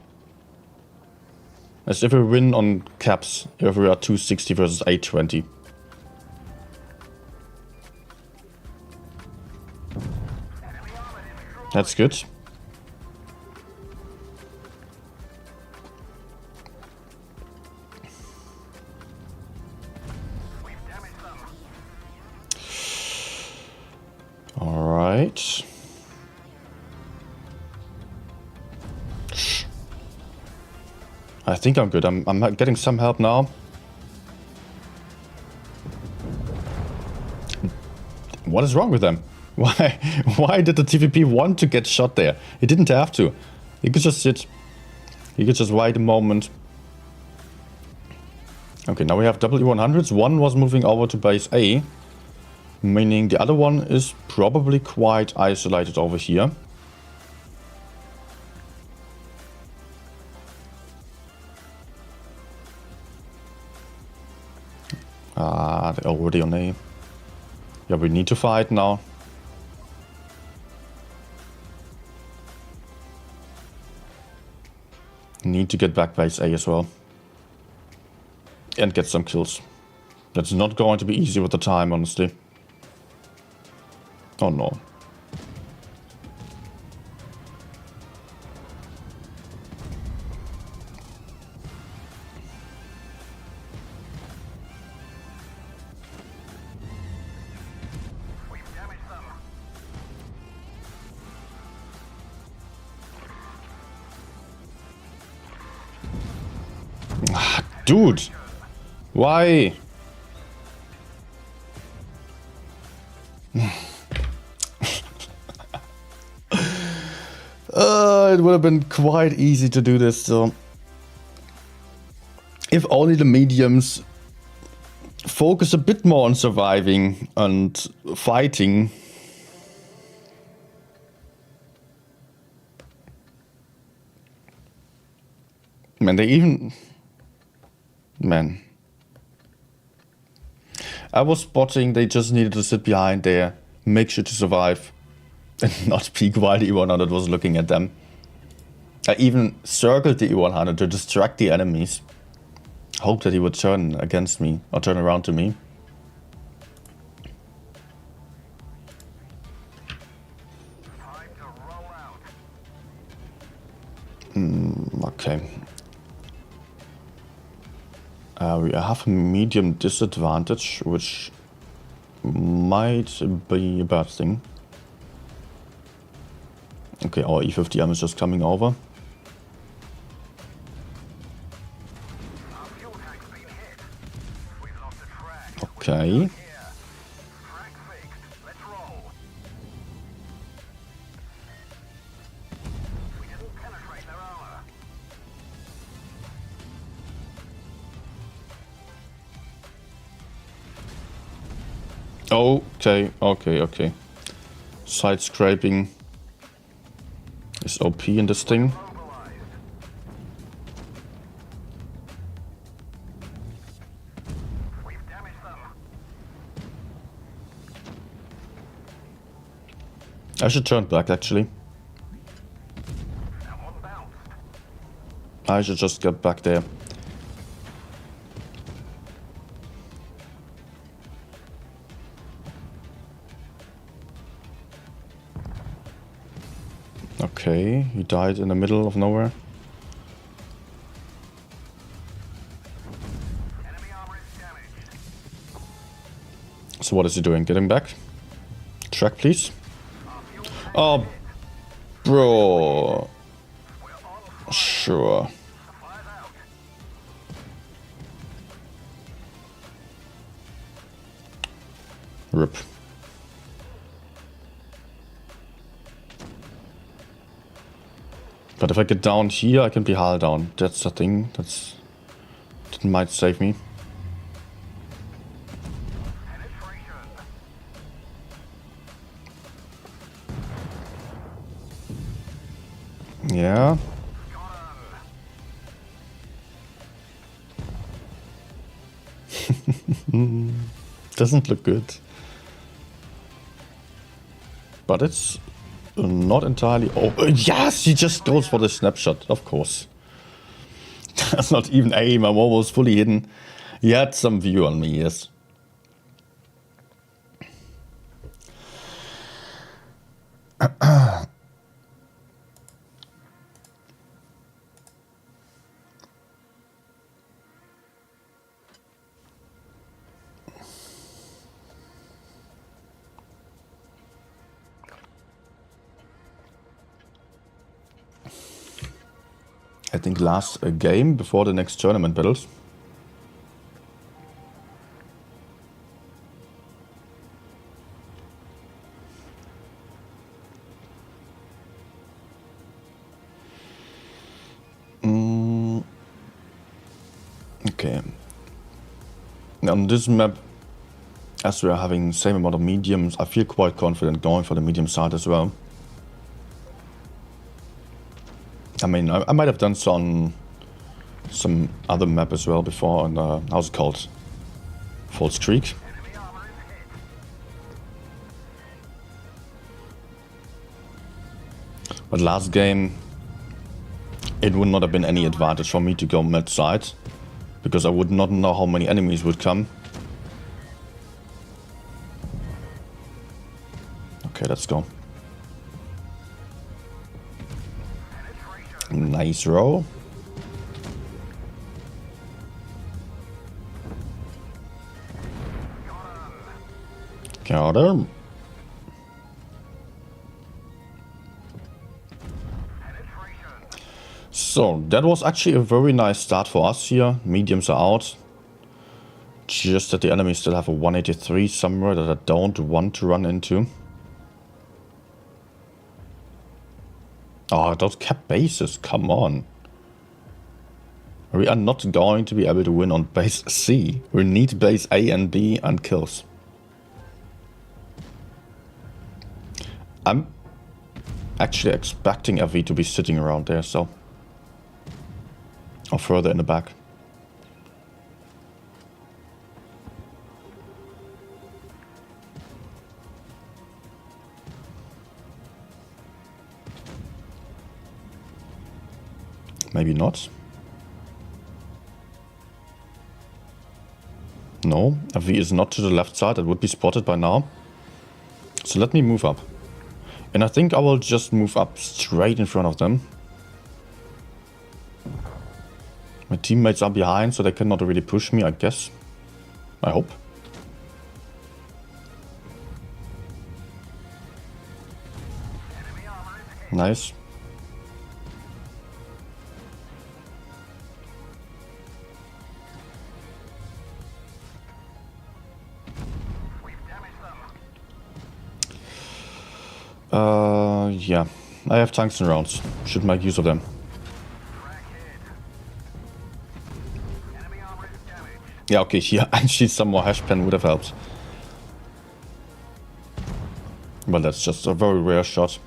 As if we win on caps if we are 260 versus 820. That's good. All right. I think I'm good. I'm getting some help now. What is wrong with them? Why did the TVP want to get shot there? He didn't have to. He could just sit. He could just wait a moment. Okay, now we have double E100s. One was moving over to base A, meaning the other one is probably quite isolated over here. They're already on A. Yeah, we need to fight now. Need to get back base A as well. And get some kills. That's not going to be easy with the time, honestly. Oh no. Dude, why? It would have been quite easy to do this, so if only the mediums focus a bit more on surviving and fighting. Man, they even... Man. I was spotting they just needed to sit behind there, make sure to survive, and not peek while the E100 was looking at them. I even circled the E100 to distract the enemies. Hope that he would turn against me, or turn around to me. Okay. We have a medium disadvantage, which might be a bad thing. Okay, our E50M is just coming over. Okay. Okay. Side scraping is OP in this thing. I should turn back actually. I should just get back there. Okay, he died in the middle of nowhere. So what is he doing? Getting back? Track, please. Oh, bro. Sure. Rip. But if I get down here, I can be hull down. That's the thing. That might save me. Yeah. Doesn't look good. But it's not entirely... Oh, yes! He just goes for the snapshot, of course. Does not even aim, I'm almost fully hidden. He had some view on me, yes. I think last game before the next tournament battles. Okay. On this map, as we are having the same amount of mediums, I feel quite confident going for the medium side as well. I mean, I might have done some other map as well before on, how's it called? False Creek. But last game, it would not have been any advantage for me to go mid side, because I would not know how many enemies would come. Okay, let's go. Nice roll. Got him. So that was actually a very nice start for us here. Mediums are out. Just that the enemies still have a 183 somewhere that I don't want to run into. Oh, those cap bases, come on. We are not going to be able to win on base C. We need base A and B and kills. I'm actually expecting FV to be sitting around there, so... Or further in the back. Maybe not. No, FV is not to the left side. It would be spotted by now. So let me move up. And I think I will just move up straight in front of them. My teammates are behind, so they cannot really push me, I guess. I hope. Nice. Yeah. I have tungsten rounds. Should make use of them. Yeah, okay, here actually some more hash pen would have helped. But that's just a very rare shot.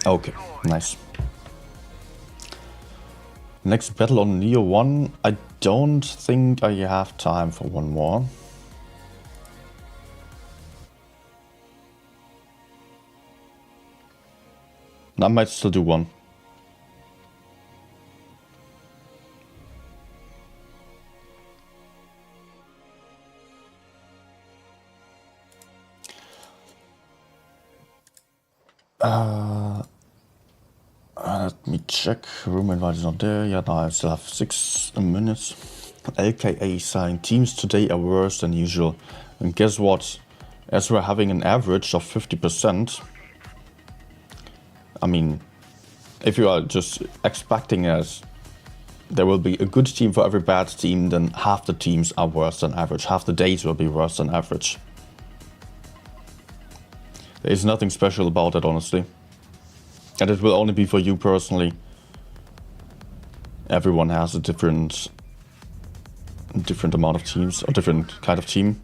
Okay, nice. Next battle on Neo 1. I don't think I have time for one more. I might still do one. Let me check. Room invite is not there. Yeah, now I still have 6 minutes. LKA saying teams today are worse than usual. And guess what? As we're having an average of 50%, I mean, if you are just expecting as there will be a good team for every bad team, then half the teams are worse than average. Half the days will be worse than average. There is nothing special about it, honestly. And it will only be for you personally. Everyone has a different amount of teams, or different kind of team.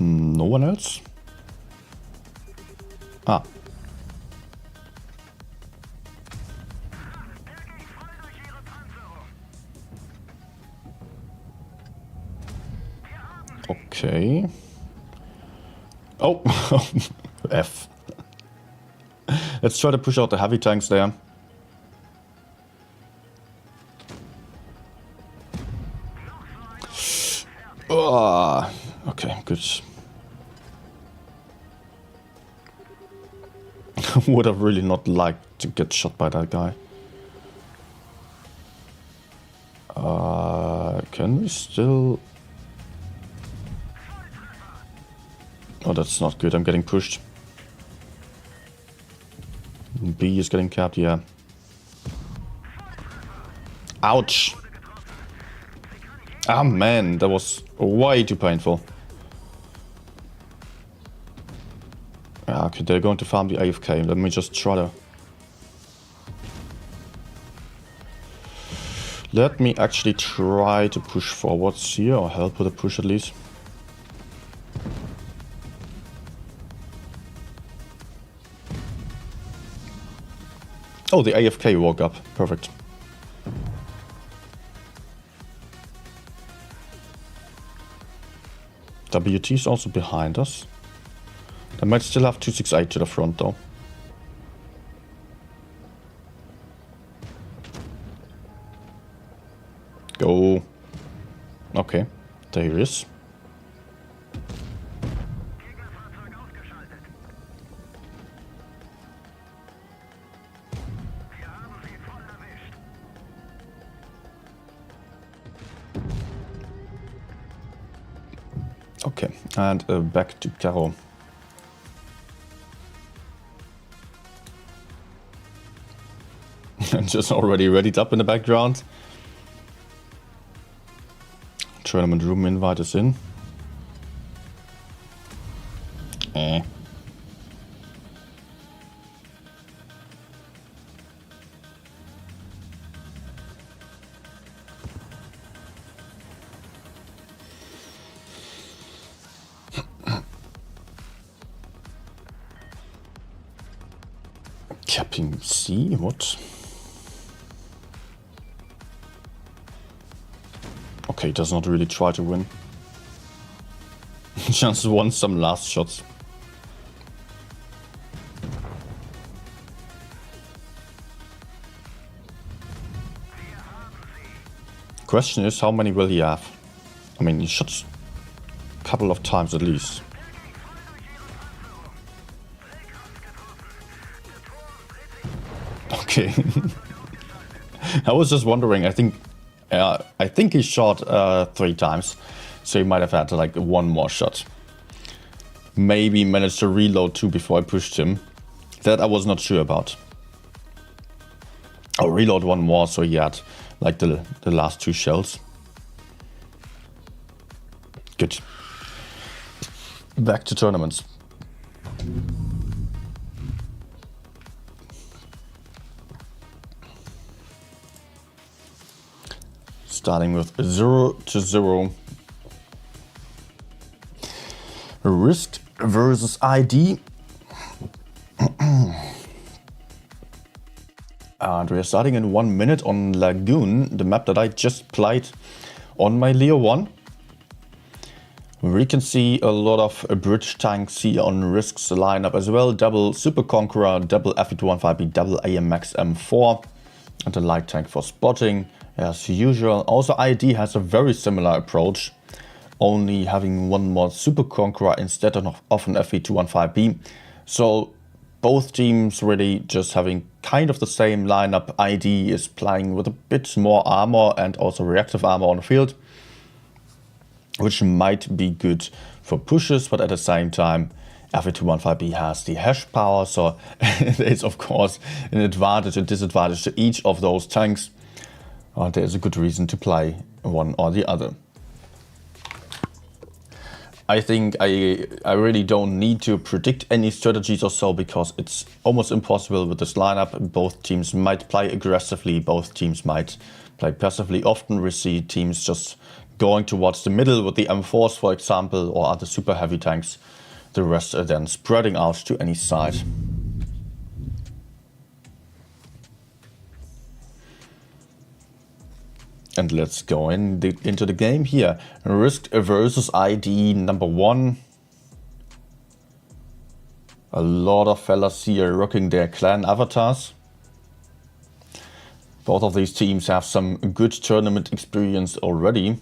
No one else? Ah. Okay. Oh, F. Let's try to push out the heavy tanks there. Okay, good. Would have really not liked to get shot by that guy. Can we still... Oh, that's not good. I'm getting pushed. B is getting capped, yeah. Ouch! Ah, man, that was way too painful. Okay, they're going to farm the AFK. Let me just try to... Let me actually try to push forwards here, or help with a push at least. Oh, the AFK woke up. Perfect. WT is also behind us. They might still have 268 to the front though. Go. Okay, there he is. Okay, and back to Caro. Just already readied up in the background. Tournament room invite is in. Capping C? What? Okay, does not really try to win. Just wants some last shots. Question is, how many will he have? I mean, he shot a couple of times at least. Okay. I was just wondering, I think he shot 3 times, so he might have had like one more shot. Maybe managed to reload 2 before I pushed him. That I was not sure about. Oh, reload 1 more, so he had like the last 2 shells. Good. Back to tournaments. Starting with 0-0. Risk versus ID. And we are starting in 1 minute on Lagoon, the map that I just played on my Leo 1. We can see a lot of bridge tanks here on Risk's lineup as well. Double Super Conqueror, double FE215B, double AMX M4, and a light tank for spotting as usual. Also ID has a very similar approach, only having one more Super Conqueror instead of an FE215B. So both teams really just having kind of the same lineup. ID is playing with a bit more armor and also reactive armor on the field, which might be good for pushes, but at the same time, FE215B has the hash power, so there's of course an advantage and disadvantage to each of those tanks. There's a good reason to play one or the other. I think I really don't need to predict any strategies or so, because it's almost impossible with this lineup. Both teams might play aggressively, both teams might play passively. Often we see teams just going towards the middle with the M4s, for example, or other super heavy tanks. The rest are then spreading out to any side. And let's go into the game here. Risk versus ID number 1. A lot of fellas here rocking their clan avatars. Both of these teams have some good tournament experience already.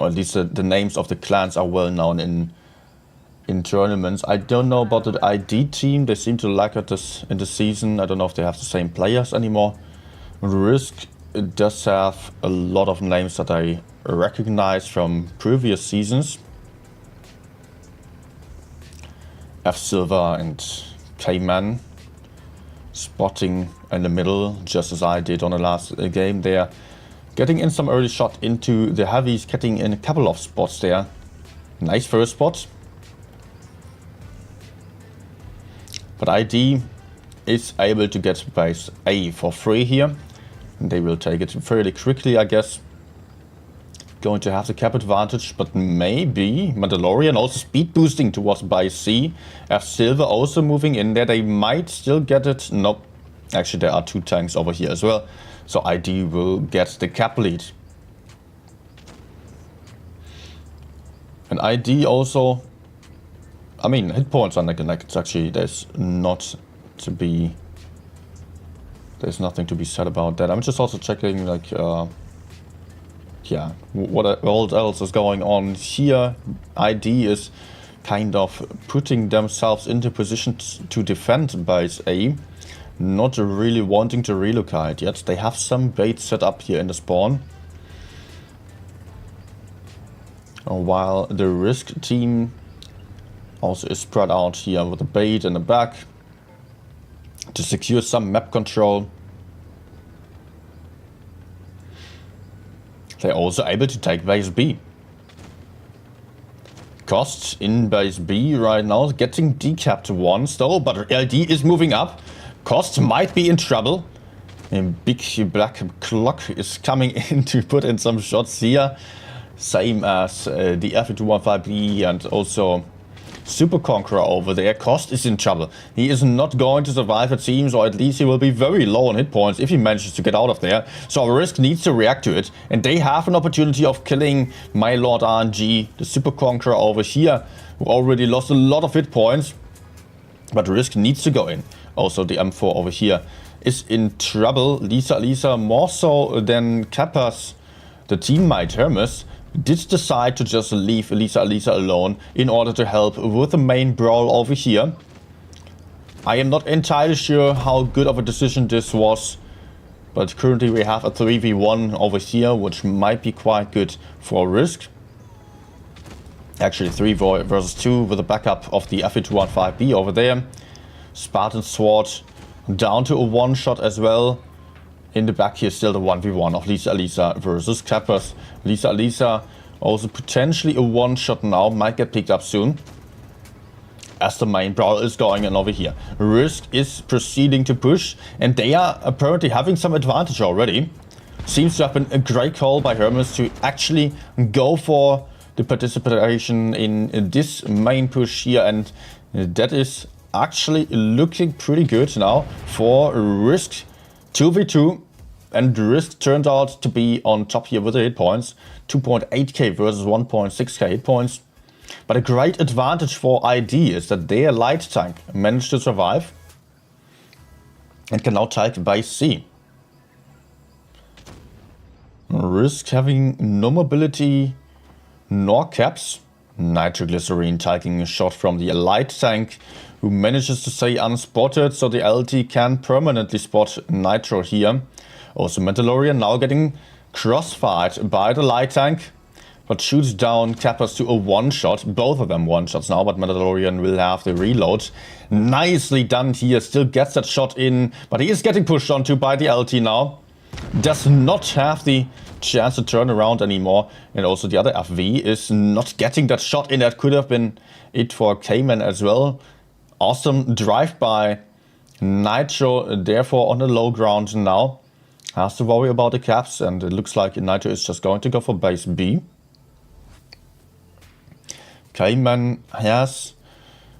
Or at least the names of the clans are well known in tournaments. I don't know about the ID team. They seem to lack at this in the season. I don't know if they have the same players anymore. Risk does have a lot of names that I recognize from previous seasons. F Silver and K-Man spotting in the middle, just as I did on the last game there. Getting in some early shot into the heavies, getting in a couple of spots there. Nice first spot. But ID is able to get base A for free here. And they will take it fairly quickly, I guess. Going to have the cap advantage, but maybe Mandalorian also speed boosting towards base C. F Silver also moving in there. They might still get it. Nope. Actually, there are 2 tanks over here as well. So ID will get the cap lead. And ID also, I mean, hit points are neglected. Actually, there's nothing to be said about that. I'm just also checking, like, yeah, what else is going on here. ID is kind of putting themselves into position to defend base A. Not really wanting to relocate yet. They have some bait set up here in the spawn. While the Risk team also is spread out here with the bait in the back to secure some map control. They're also able to take base B. Cost in base B right now, getting decapped once though, but LD is moving up. Cost might be in trouble. A big black clock is coming in to put in some shots here. Same as the FE215B and also Super Conqueror over there. Cost is in trouble. He is not going to survive, it seems, or at least he will be very low on hit points if he manages to get out of there. So Risk needs to react to it, and they have an opportunity of killing my Lord RNG, the Super Conqueror over here, who already lost a lot of hit points. But Risk needs to go in. Also, the M4 over here is in trouble. Lisa more so than Kappa's, the teammate Hermes, did decide to just leave Lisa alone in order to help with the main brawl over here. I am not entirely sure how good of a decision this was, but currently we have a 3v1 over here, which might be quite good for Risk. Actually 3 versus 2 with a backup of the FE215B over there. Spartan Sword down to a one-shot as well. In the back here still the 1v1 of Lisa versus Kappas. Lisa also potentially a one-shot now, might get picked up soon, as the main brawl is going on over here. Risk is proceeding to push, and they are apparently having some advantage already. Seems to have been a great call by Hermes to actually go for the participation in this main push here, and that is actually looking pretty good now for Risk. 2v2, and Risk turned out to be on top here with the hit points. 2.8k versus 1.6k hit points. But a great advantage for ID is that their light tank managed to survive and can now take base C. Risk having no mobility nor caps. Nitroglycerine taking a shot from the light tank, who manages to stay unspotted, so the LT can permanently spot Nitro here. Also Mandalorian now getting crossfired by the light tank, but shoots down Cappers to a one-shot. Both of them one-shots now, but Mandalorian will have the reload. Nicely done here, still gets that shot in, but he is getting pushed onto by the LT now. Does not have the chance to turn around anymore, and also the other FV is not getting that shot in. That could have been it for Cayman as well. Awesome drive by Nitro, therefore on the low ground now. Has to worry about the caps, and it looks like Nitro is just going to go for base B. Cayman has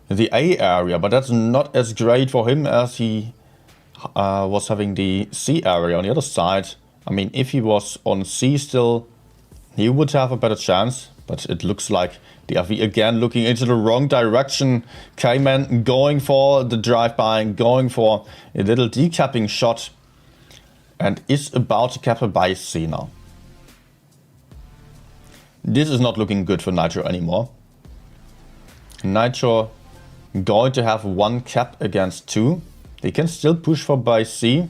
the A area, but that's not as great for him as he was having the C area on the other side. I mean, if he was on C still, he would have a better chance, but it looks like the FV again looking into the wrong direction. Cayman going for the drive-by, going for a little decapping shot, and is about to cap a base C now. This is not looking good for Nitro anymore. Nitro going to have one cap against two. They can still push for base C,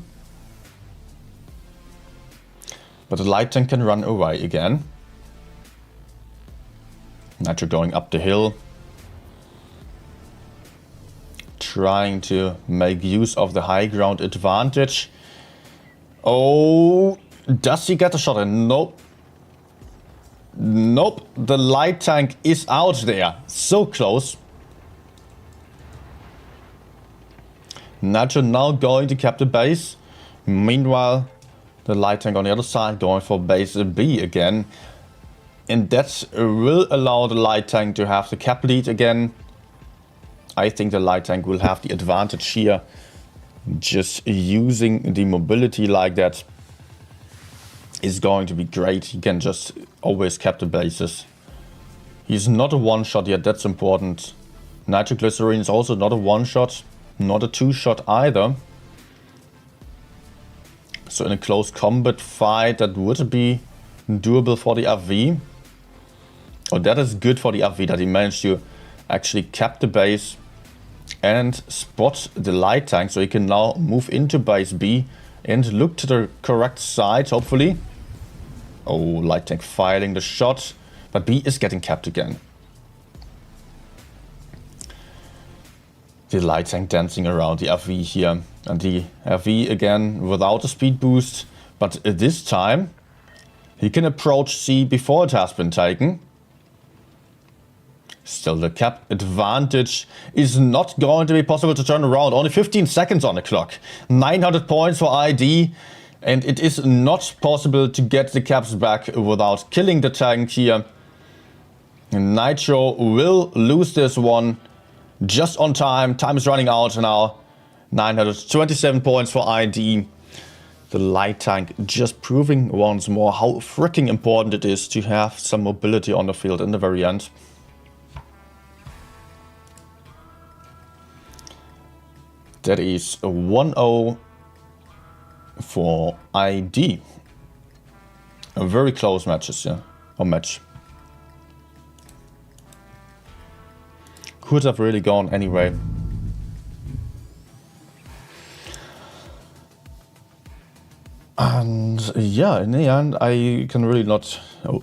but the light tank can run away again. Nitro going up the hill, trying to make use of the high ground advantage. Oh, does he get a shot in? Nope. Nope, the light tank is out there. So close. Nitro now going to cap the base. Meanwhile, the light tank on the other side going for base B again. And that will allow the light tank to have the cap lead again. I think the light tank will have the advantage here. Just using the mobility like that is going to be great. He can just always cap the bases. He's not a one-shot yet, that's important. Nitroglycerine is also not a one-shot, not a two-shot either. So in a close combat fight, that would be doable for the FV. Oh, that is good for the FV, that he managed to actually cap the base and spot the light tank, so he can now move into base B and look to the correct side, hopefully. Oh, light tank firing the shot, but B is getting capped again. The light tank dancing around the FV here, and the FV again without a speed boost, but this time he can approach C before it has been taken. Still, the cap advantage is not going to be possible to turn around. Only 15 seconds on the clock. 900 points for ID. And it is not possible to get the caps back without killing the tank here. Nitro will lose this one just on time. Time is running out now. 927 points for ID. The light tank just proving once more how freaking important it is to have some mobility on the field in the very end. That is a 1-0 for ID. A very close matches, yeah. Or match. Could have really gone anyway. And yeah, in the end, I can really not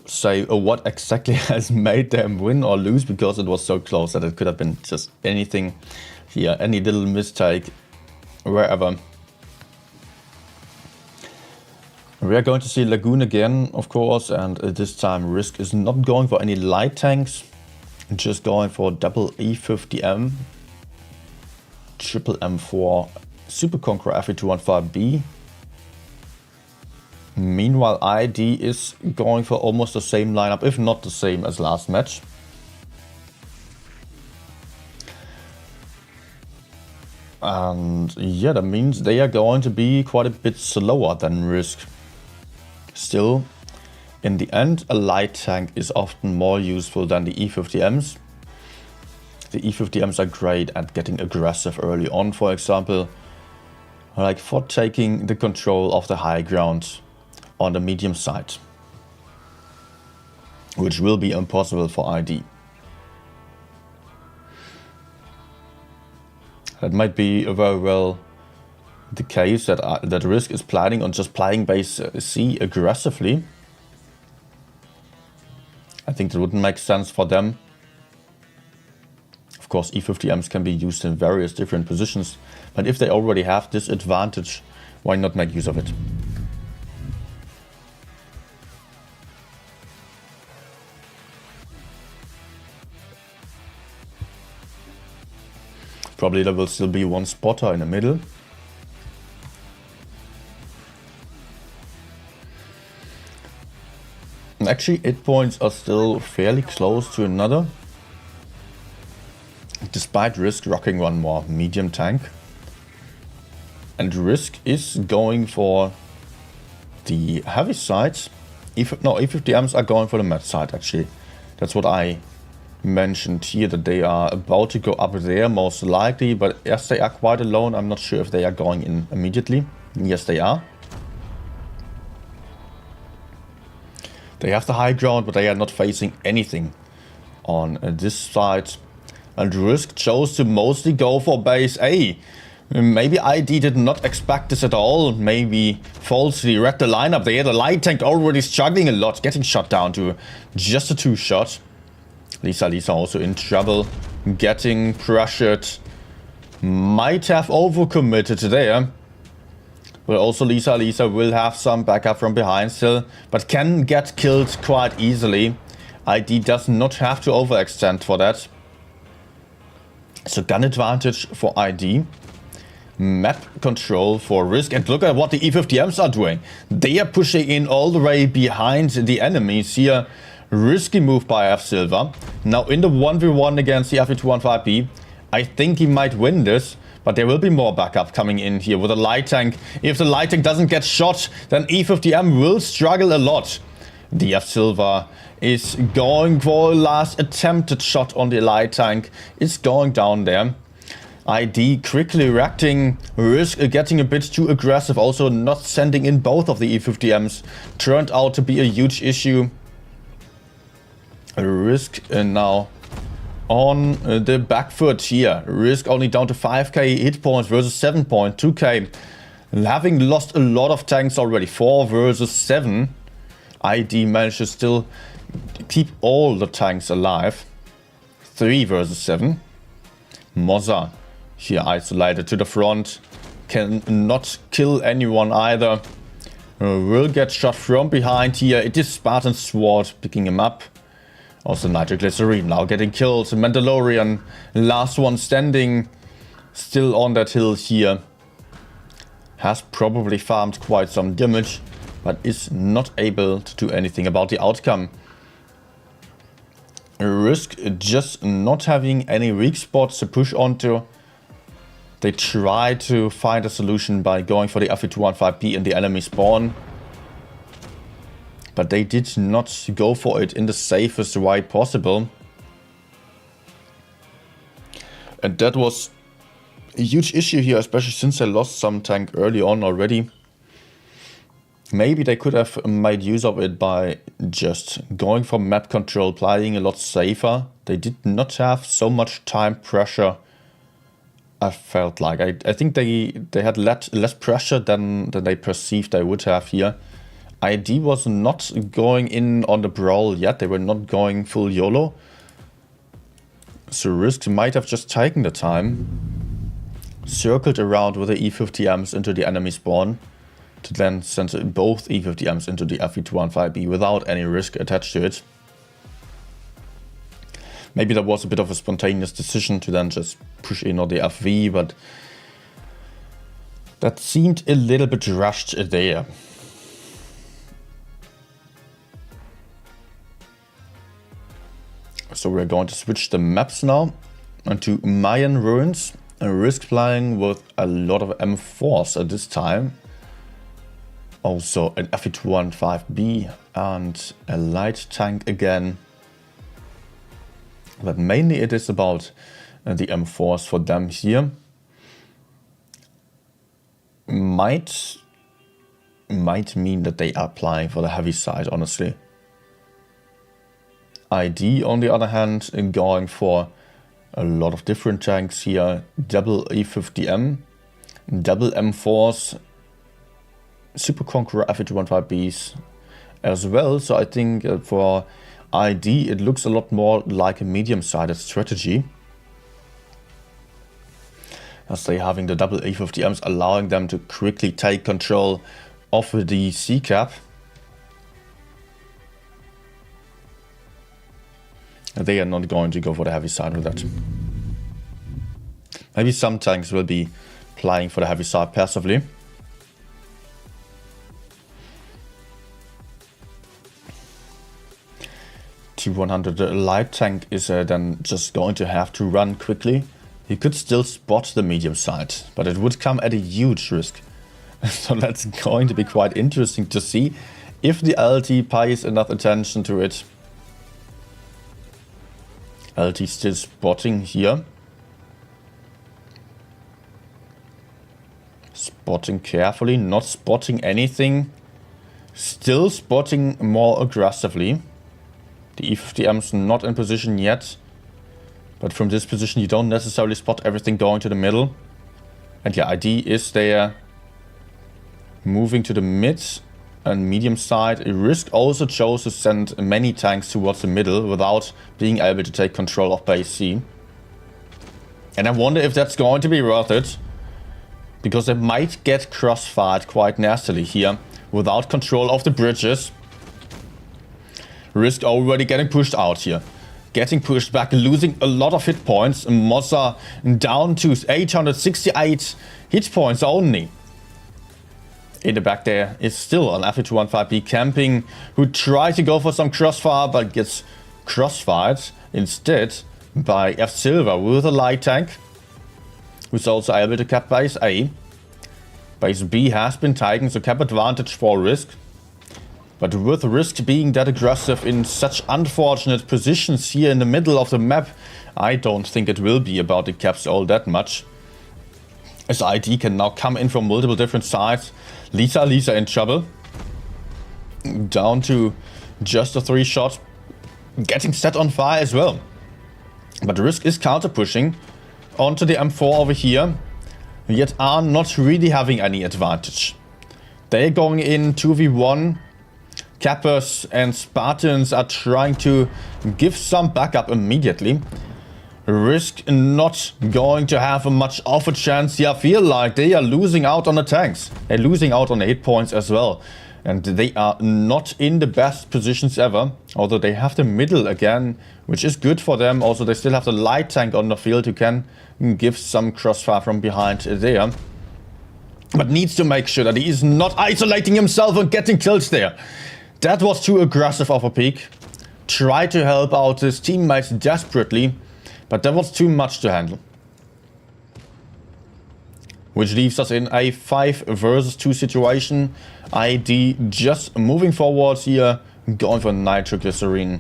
say what exactly has made them win or lose, because it was so close that it could have been just anything here, any little mistake, wherever. We are going to see Lagoon again, of course, and this time Risk is not going for any light tanks, just going for double E50M, triple M4, Super Conqueror FE215B. Meanwhile, ID is going for almost the same lineup, if not the same as last match. And yeah, that means they are going to be quite a bit slower than Risk. Still, In the end, a light tank is often more useful than the E50Ms. The E50Ms are great at getting aggressive early on, for example, like for taking the control of the high ground on the medium side, which will be impossible for ID. That might be very well the case that Risk is planning on just playing base C aggressively. I think that wouldn't make sense for them. Of course, E50Ms can be used in various different positions, but if they already have this advantage, why not make use of it? Probably there will still be one spotter in the middle. And actually, 8 points are still fairly close to another, despite Risk rocking one more medium tank. And Risk is going for the heavy side. E50Ms are going for the med side, actually. That's what I mentioned here, that they are about to go up there most likely, but as they are quite alone, I'm not sure if they are going in immediately. Yes, they are. They have the high ground, but they are not facing anything on this side. And Risk chose to mostly go for base A. Maybe ID did not expect this at all. Maybe falsely read the lineup. They had a light tank already struggling a lot, getting shot down to just a 2-shot. Lisa also in trouble, getting pressured. Might have overcommitted there. But also Lisa will have some backup from behind still, but can get killed quite easily. ID does not have to overextend for that. So gun advantage for ID. Map control for Risk. And look at what the E50Ms are doing. They are pushing in all the way behind the enemies here. Risky move by F Silver. Now in the 1v1 against the FE215B. I think he might win this, but there will be more backup coming in here with a light tank. If the light tank doesn't get shot, then E50M will struggle a lot. The F Silver is going for a last attempted shot on the light tank. It's going down there. ID quickly reacting. Risk getting a bit too aggressive. Also not sending in both of the E50Ms. Turned out to be a huge issue. Risk now on the back foot here. Risk only down to 5k hit points versus 7.2k. Having lost a lot of tanks already. 4 versus 7. ID managed to still keep all the tanks alive. 3 versus 7. Moza here isolated to the front. Can not kill anyone either. Will get shot from behind here. It is Spartan Sword picking him up. Also Nitroglycerine now getting killed. Mandalorian, last one standing, still on that hill here. Has probably farmed quite some damage, but is not able to do anything about the outcome. Risk just not having any weak spots to push onto. They try to find a solution by going for the FE215B in the enemy spawn. But they did not go for it in the safest way possible. And that was a huge issue here, especially since they lost some tank early on already. Maybe they could have made use of it by just going for map control, playing a lot safer. They did not have so much time pressure, I felt like. I think they had less pressure than they perceived they would have here. ID was not going in on the brawl yet. They were not going full YOLO. So Risk might have just taken the time, circled around with the E50Ms into the enemy spawn, to then send both E50Ms into the FE215B without any risk attached to it. Maybe that was a bit of a spontaneous decision to then just push in on the FV, but that seemed a little bit rushed there. So we're going to switch the maps now onto Mayan Ruins. Risk playing with a lot of M4s at this time. Also an Fe215B and a light tank again. But mainly it is about the M4s for them here. Might mean that they are applying for the heavy side, honestly. ID, on the other hand, going for a lot of different tanks here. Double E50M, double M4s, Super Conqueror Fe215Bs as well. So I think for ID it looks a lot more like a medium-sided strategy, as they having the double E50Ms, allowing them to quickly take control of the C-cap. They are not going to go for the heavy side with that. Maybe some tanks will be playing for the heavy side passively. T100 light tank is then just going to have to run quickly. He could still spot the medium side, but it would come at a huge risk. So that's going to be quite interesting to see if the LT pays enough attention to it. LT still spotting here. Spotting carefully, not spotting anything. Still spotting more aggressively. The E50M's not in position yet. But from this position you don't necessarily spot everything going to the middle. And yeah, ID is there. Moving to the mid and medium side. Risk also chose to send many tanks towards the middle without being able to take control of base C. And I wonder if that's going to be worth it, because they might get crossfired quite nastily here without control of the bridges. Risk already getting pushed out here. Getting pushed back, losing a lot of hit points. Mossa down to 868 hit points only. In the back there is still an Fe215B camping, who tried to go for some crossfire but gets crossfired instead by F Silver with a light tank, who's also able to cap base A. Base B has been taken, so cap advantage for Risk. But with Risk being that aggressive in such unfortunate positions here in the middle of the map, I don't think it will be about the caps all that much. As ID can now come in from multiple different sides. Lisa in trouble. Down to just a 3-shot. Getting set on fire as well. But Risk is counter pushing onto the M4 over here. Yet are not really having any advantage. They're going in 2v1. Cappers and Spartans are trying to give some backup immediately. Risk not going to have much of a chance here. I feel like they are losing out on the tanks. They're losing out on the hit points as well. And they are not in the best positions ever. Although they have the middle again, which is good for them. Also, they still have the light tank on the field who can give some crossfire from behind there. But needs to make sure that he is not isolating himself and getting kills there. That was too aggressive of a peak. Try to help out his teammates desperately, but that was too much to handle. Which leaves us in a 5 versus 2 situation. ID just moving forward here, going for nitroglycerine,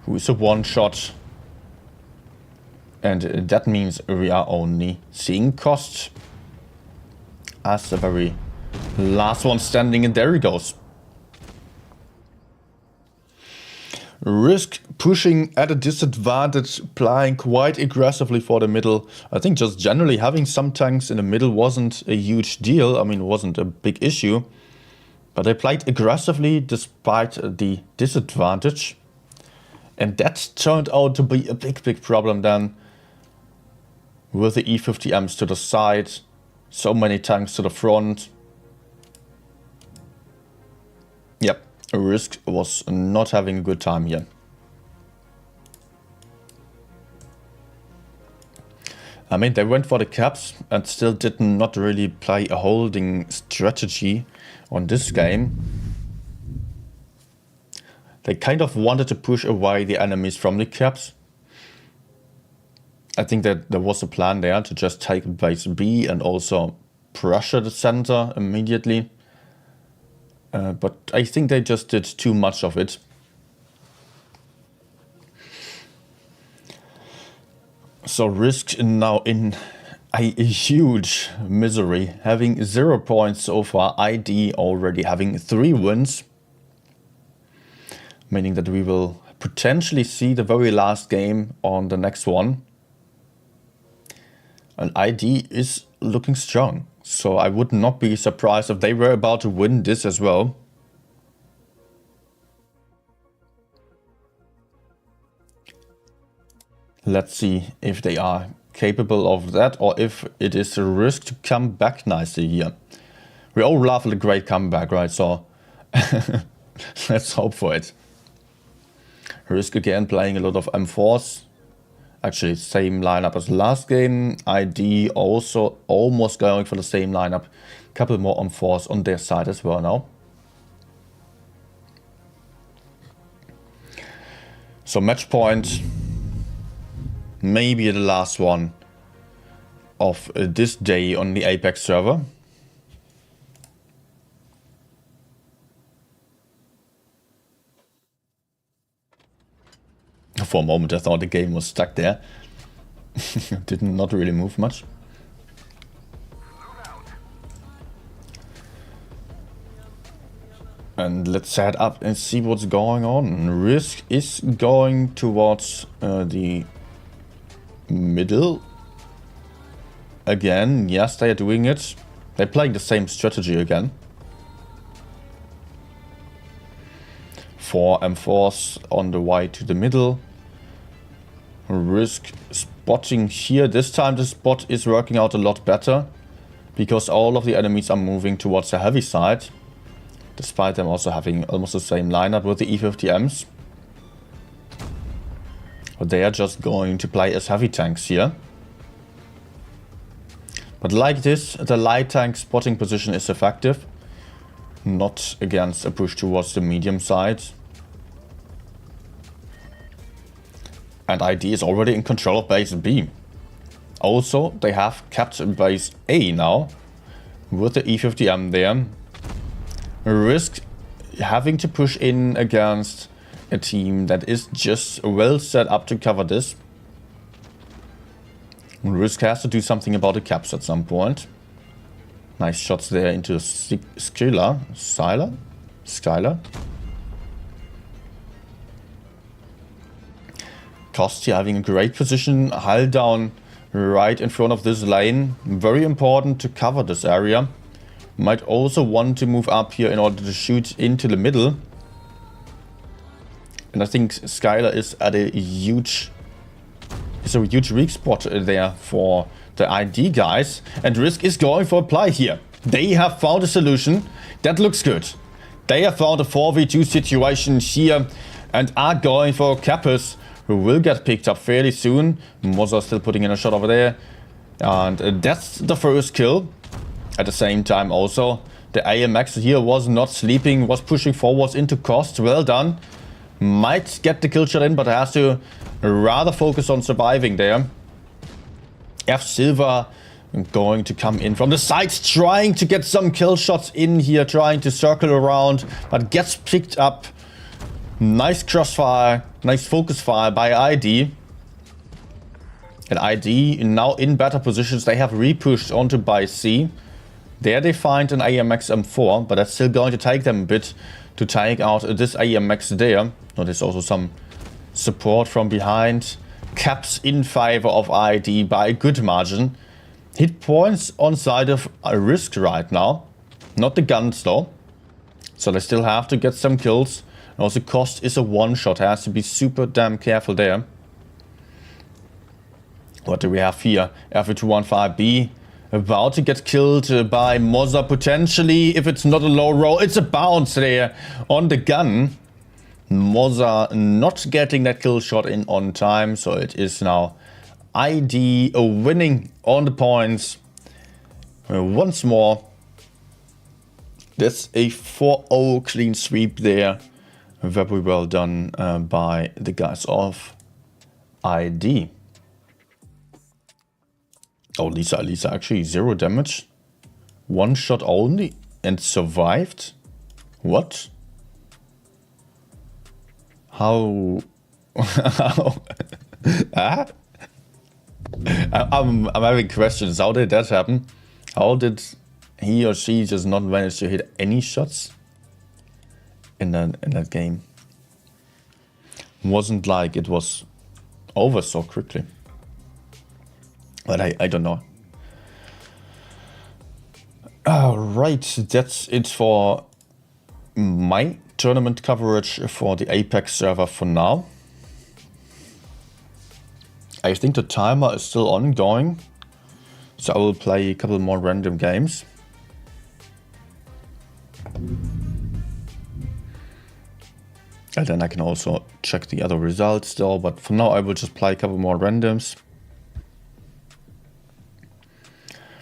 who is a 1-shot. And that means we are only seeing cost as the very last one standing, and there he goes. Risk pushing at a disadvantage, playing quite aggressively for the middle. I think just generally having some tanks in the middle wasn't a huge deal. I mean, it wasn't a big issue. But they played aggressively despite the disadvantage. And that turned out to be a big problem then. With the E50Ms to the side. So many tanks to the front. Yep. Risk was not having a good time here. I mean, they went for the caps and still did not really play a holding strategy on this game. They kind of wanted to push away the enemies from the caps. I think that there was a plan there to just take base B and also pressure the center immediately. but I think they just did too much of it. So Risk now in a huge misery, having 0 points so far. ID already having 3 wins, meaning that we will potentially see the very last game on the next one. And ID is looking strong, so I would not be surprised if they were about to win this as well. Let's see if they are capable of that, or if it is a Risk to come back nicely here. We all love a great comeback, right? So let's hope for it. Risk again playing a lot of M4s. Actually, same lineup as last game. ID also almost going for the same lineup. Couple more M4s on their side as well now. So match point. Maybe the last one of this day on the APAC server. For a moment I thought the game was stuck there. Did not really move much. And let's head up and see what's going on. Risk is going towards the middle. Again, yes, they are doing it. They're playing the same strategy again. 4 M4s on the way to the middle. Risk spotting here. This time the spot is working out a lot better, because all of the enemies are moving towards the heavy side, despite them also having almost the same lineup with the E50Ms. But they are just going to play as heavy tanks here. But like this, the light tank spotting position is effective, not against a push towards the medium side. And ID is already in control of base B. Also, they have kept base A now, with the E50M there. Risk having to push in against a team that is just well set up to cover this. Risk has to do something about the caps at some point. Nice shots there into Skylar. Kostia having a great position, hull down right in front of this lane. Very important to cover this area. Might also want to move up here in order to shoot into the middle. And I think Skylar is at a huge weak spot there for the ID guys. And Risk is going for a play here. They have found a solution. That looks good. They have found a 4v2 situation here and are going for Kappas, who will get picked up fairly soon. Moza still putting in a shot over there. And that's the first kill. At the same time also, the AMX here was not sleeping, was pushing forwards into cost. Well done. Might get the kill shot in, but has to rather focus on surviving there. F Silver going to come in from the sides, trying to get some kill shots in here, trying to circle around, but gets picked up. Nice crossfire, nice focus fire by ID. And ID now in better positions. They have repushed onto by C. There they find an AMX M4, but that's still going to take them a bit to take out this AMX there. Now there's also some support from behind. Caps in favor of ID by a good margin. Hit points on side of Risk right now. Not the guns though. So they still have to get some kills. Also, cost is a one-shot. Has to be super damn careful there. What do we have here? FV215B about to get killed by Moza potentially. If it's not a low roll, it's a bounce there on the gun. Moza not getting that kill shot in on time. So it is now ID winning on the points. Once more. That's a 4-0 clean sweep there. Very well done by the guys of ID. Oh, Lisa actually 0 damage. 1 shot only and survived. What? How? How? Ah? I'm having questions. How did that happen? How did he or she just not manage to hit any shots in that game? Wasn't like it was over so quickly. But I don't know. Right, that's it for my tournament coverage for the APAC server for now. I think the timer is still ongoing, so I will play a couple more random games. And then I can also check the other results still, but for now I will just play a couple more randoms.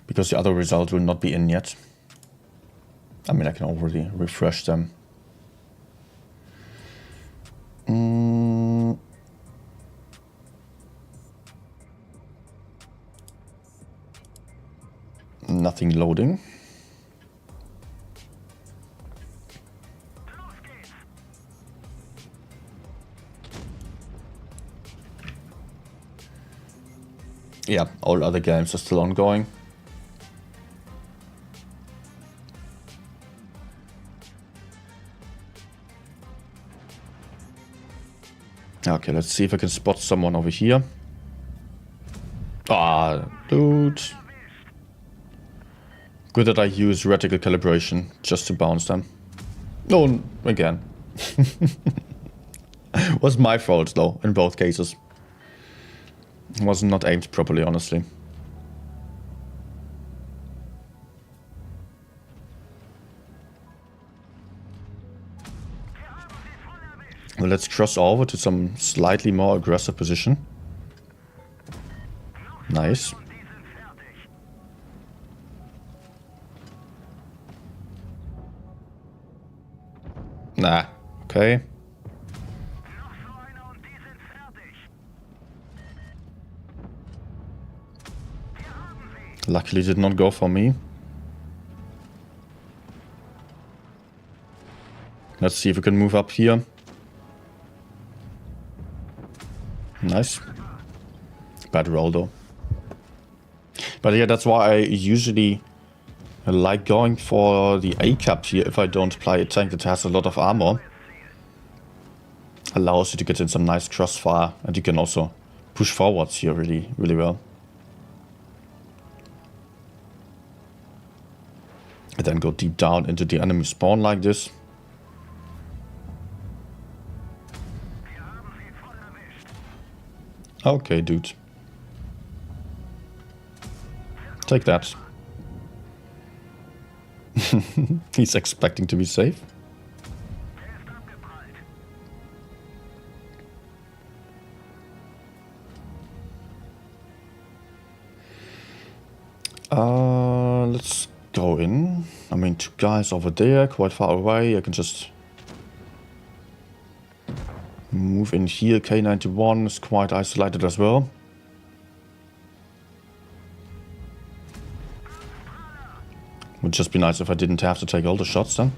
Because the other results will not be in yet. I mean, I can already refresh them. Nothing loading. Yeah, all other games are still ongoing. Okay, let's see if I can spot someone over here. Ah, dude. Good that I use reticle calibration just to bounce them. No, again. Was my fault though, in both cases. Was not aimed properly, honestly. Well, let's cross over to some slightly more aggressive position. Nice. Nah, okay. Luckily did not go for me. Let's see if we can move up here. Nice. Bad roll though. But yeah, that's why I usually like going for the A cap here if I don't play a tank that has a lot of armor. Allows you to get in some nice crossfire, and you can also push forwards here really, really well. And then go deep down into the enemy spawn like this. Okay, dude. Take that. He's expecting to be safe. Let's go in. I mean, two guys over there, quite far away. I can just move in here. K91 is quite isolated as well. Would just be nice if I didn't have to take all the shots then.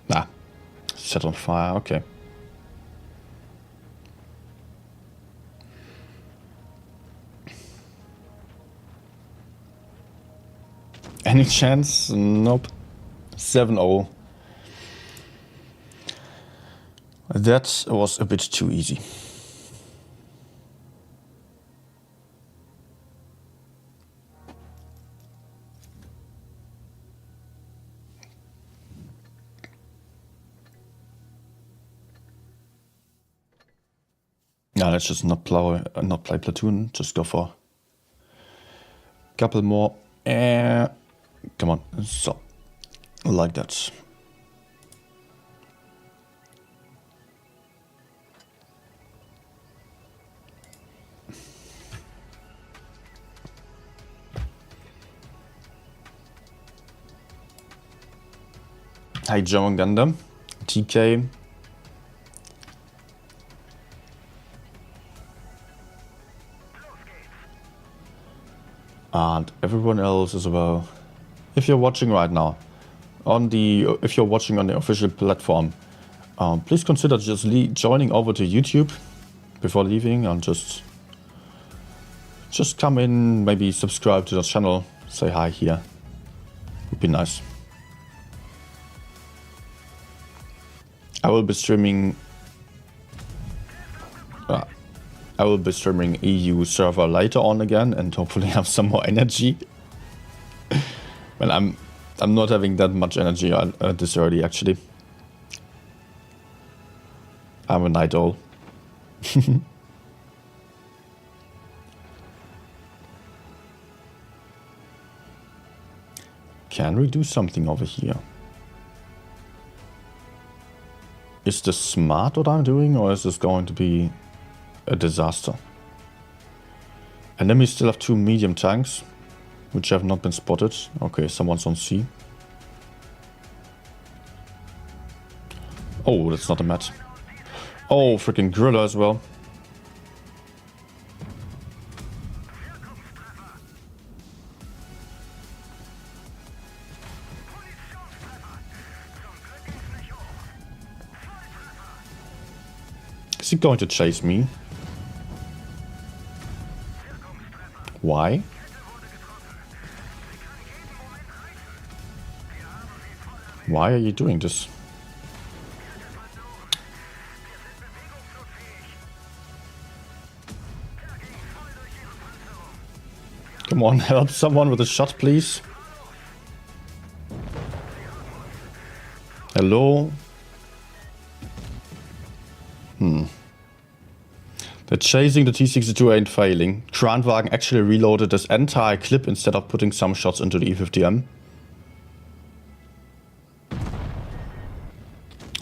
Nah, set on fire, okay. Any chance? Nope. 7-0. That was a bit too easy. Now let's just not play platoon. Just go for a couple more. Come on. So, like that. Hey, German Gundam. TK. And everyone else as well. If you're watching right now, if you're watching on the official platform, please consider just joining over to YouTube before leaving, and just come in, maybe subscribe to the channel, say hi here. Would be nice. I will be streaming EU server later on again, and hopefully have some more energy. Well, I'm not having that much energy this early, actually. I'm a night owl. Can we do something over here? Is this smart what I'm doing, or is this going to be a disaster? And then we still have 2 medium tanks, which have not been spotted. Okay, someone's on C. Oh, that's not a match. Oh, freaking Gorilla as well. Is he going to chase me? Why? Why are you doing this? Come on, help someone with a shot, please. Hello? The chasing the T-62 ain't failing. Grandwagen actually reloaded this entire clip instead of putting some shots into the E50M.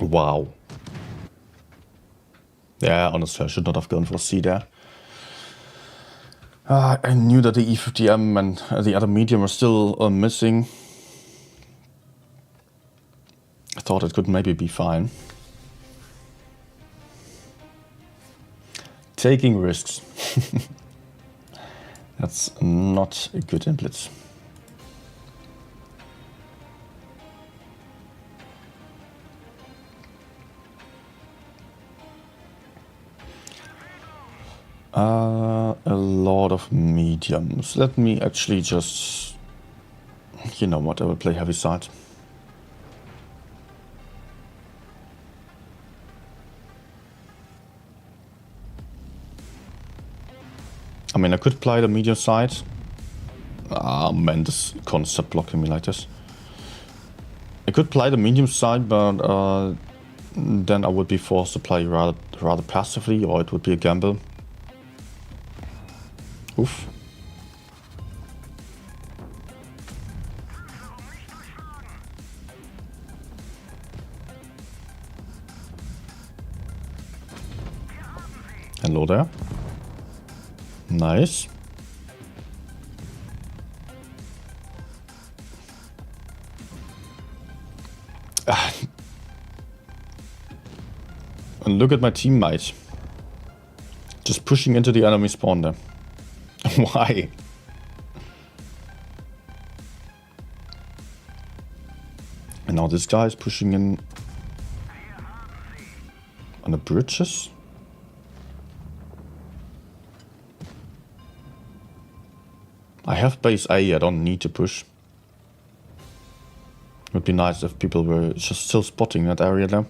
Wow. Yeah, honestly, I should not have gone for C there. I knew that the E50M and the other medium were still missing. I thought it could maybe be fine. Taking risks. That's not good in Blitz. A lot of mediums. Let me actually just... You know what, I will play heavy side. I mean, I could play the medium side. Ah, man, this concept blocking me like this. I could play the medium side, but then I would be forced to play rather passively, or it would be a gamble. Oof. Hello there. Nice. And look at my teammate. Just pushing into the enemy spawn there. Why? And now this guy is pushing in on the bridges. I have base A, I don't need to push. It would be nice if people were just still spotting that area there.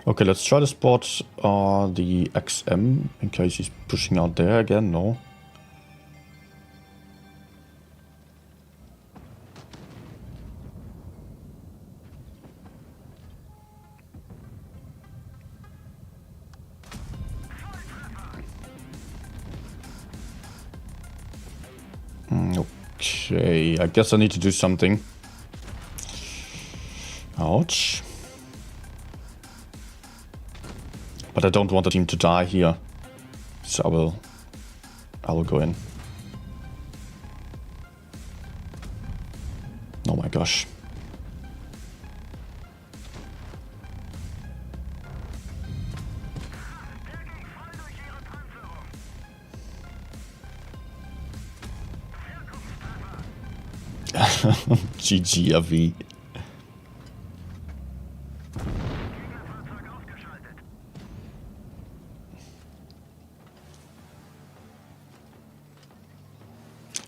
Okay, let's try to spot the XM in case he's pushing out there again. No. Okay, I guess I need to do something. Ouch. But I don't want the team to die here, so I will go in. Oh my gosh. GG, AV.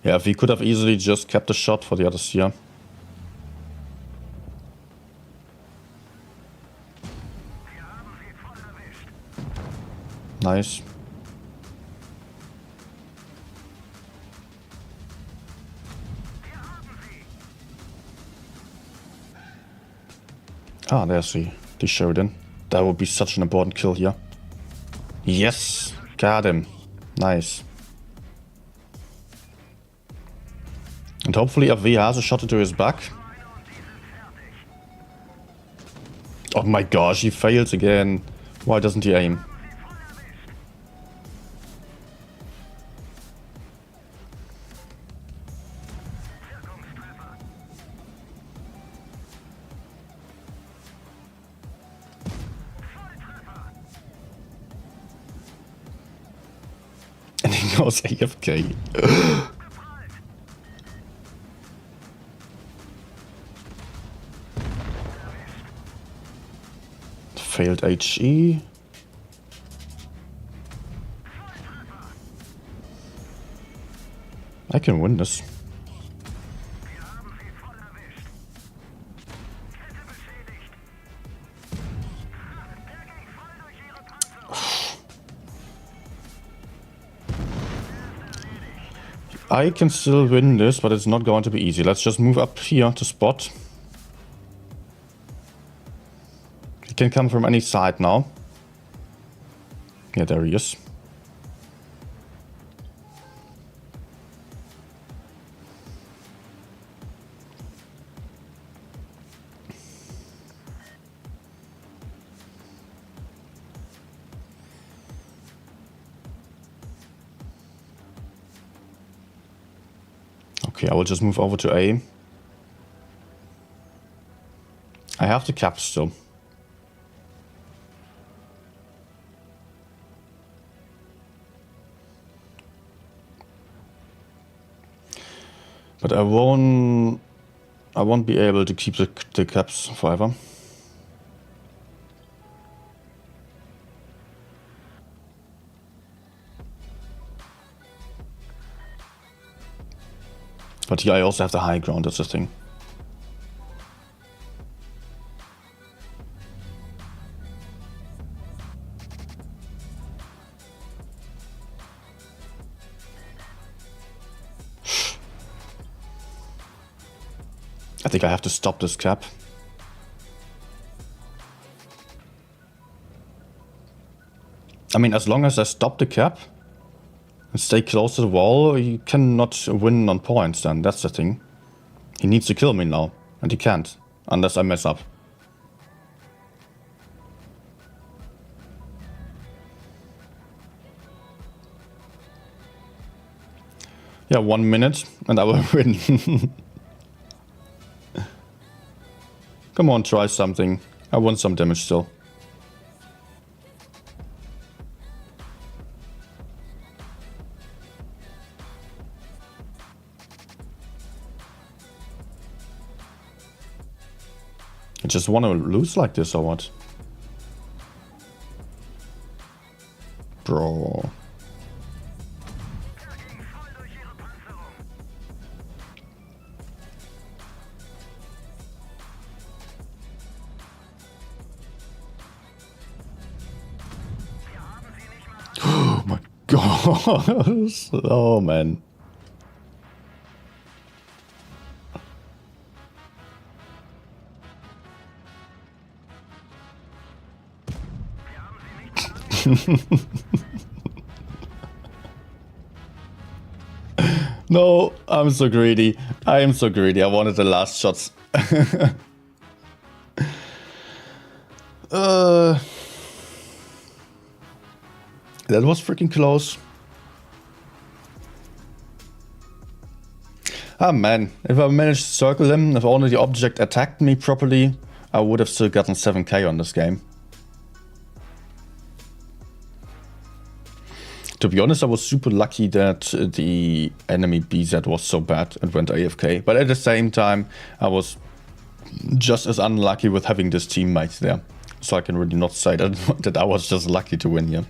Yeah, we could have easily just kept the shot for the others here. Nice. Ah, there's the Sheridan. That would be such an important kill here. Yes! Got him. Nice. And hopefully AV has a shot into his back. Oh my gosh, he fails again. Why doesn't he aim? And he goes AFK. Failed HE. I can win this. I can still win this, but it's not going to be easy. Let's just move up here to spot. He can come from any side now. Yeah, there he is. Okay, I will just move over to A. I have the cap still. But I won't be able to keep the caps forever. But here I also have the high ground, that's the thing. I think I have to stop this cap. I mean, as long as I stop the cap and stay close to the wall, he cannot win on points then, that's the thing. He needs to kill me now, and he can't, unless I mess up. Yeah, 1 minute, and I will win. Come on, try something. I want some damage still. I just want to lose like this or what? Bro. Oh my gosh. Oh man. No, I'm so greedy. I am so greedy. I wanted the last shots. That was freaking close. Ah man, if I managed to circle him, if only the object attacked me properly, I would have still gotten 7k on this game. To be honest, I was super lucky that the enemy BZ was so bad and went AFK. But at the same time, I was just as unlucky with having this teammate there. So I can really not say that, that I was just lucky to win here.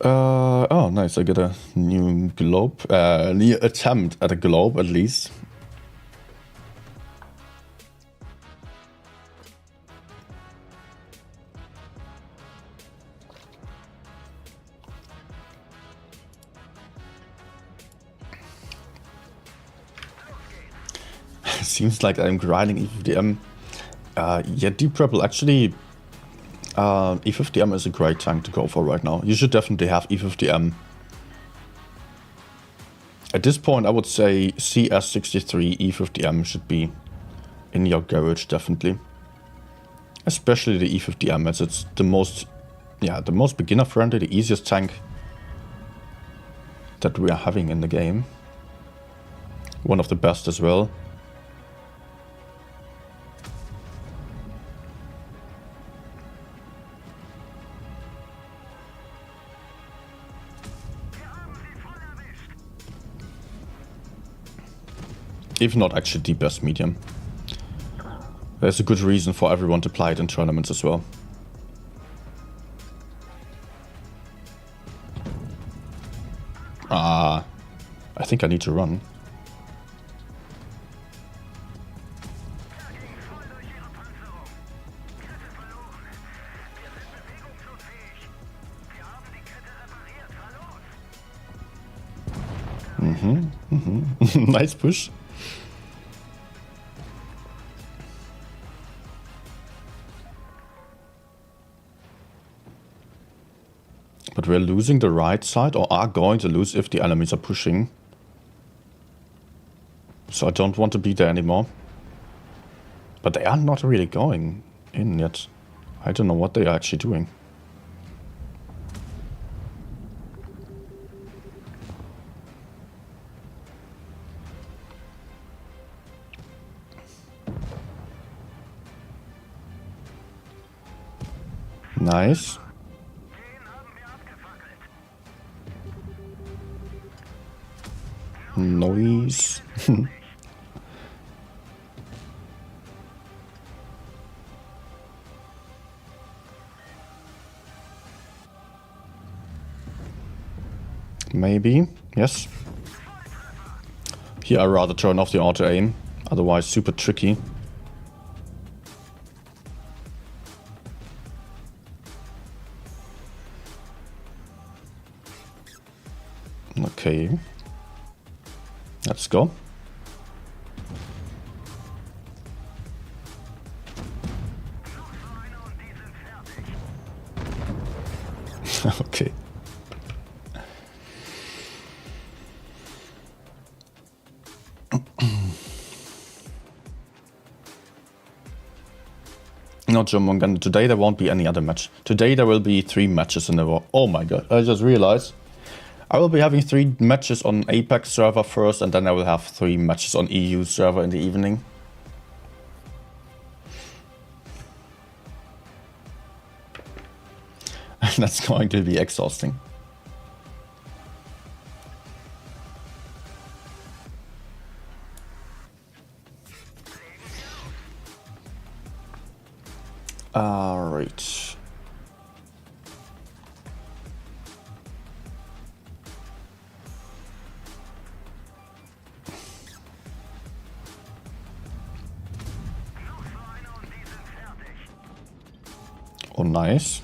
Oh, nice. I get a new globe. New attempt at a globe, at least. Seems like I'm grinding E50M. Yeah, Deep Purple, actually, E50M is a great tank to go for right now. You should definitely have E50M. At this point, I would say CS63 E50M should be in your garage, definitely. Especially the E50M, as it's the most, yeah, the most beginner-friendly, the easiest tank that we are having in the game. One of the best as well. If not actually the best medium. There's a good reason for everyone to play it in tournaments as well. I think I need to run. Nice push. But we're losing the right side, or are going to lose if the enemies are pushing. So I don't want to be there anymore. But they are not really going in yet. I don't know what they are actually doing. Nice. Noise. Maybe, yes. Here I rather turn off the auto aim, otherwise super tricky. Okay. Let's go. Okay. No, Jummongan, today there won't be any other match. Today there will be 3 matches in a row. Oh my god, I just realized. I will be having 3 matches on APAC server first, and then I will have 3 matches on EU server in the evening. That's going to be exhausting. Alright. Oh, nice.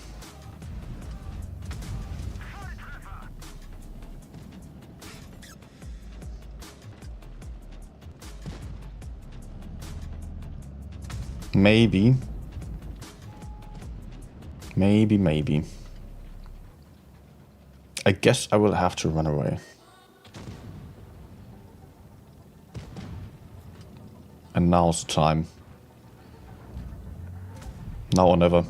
Maybe. Maybe. I guess I will have to run away. And now's the time. Now or never.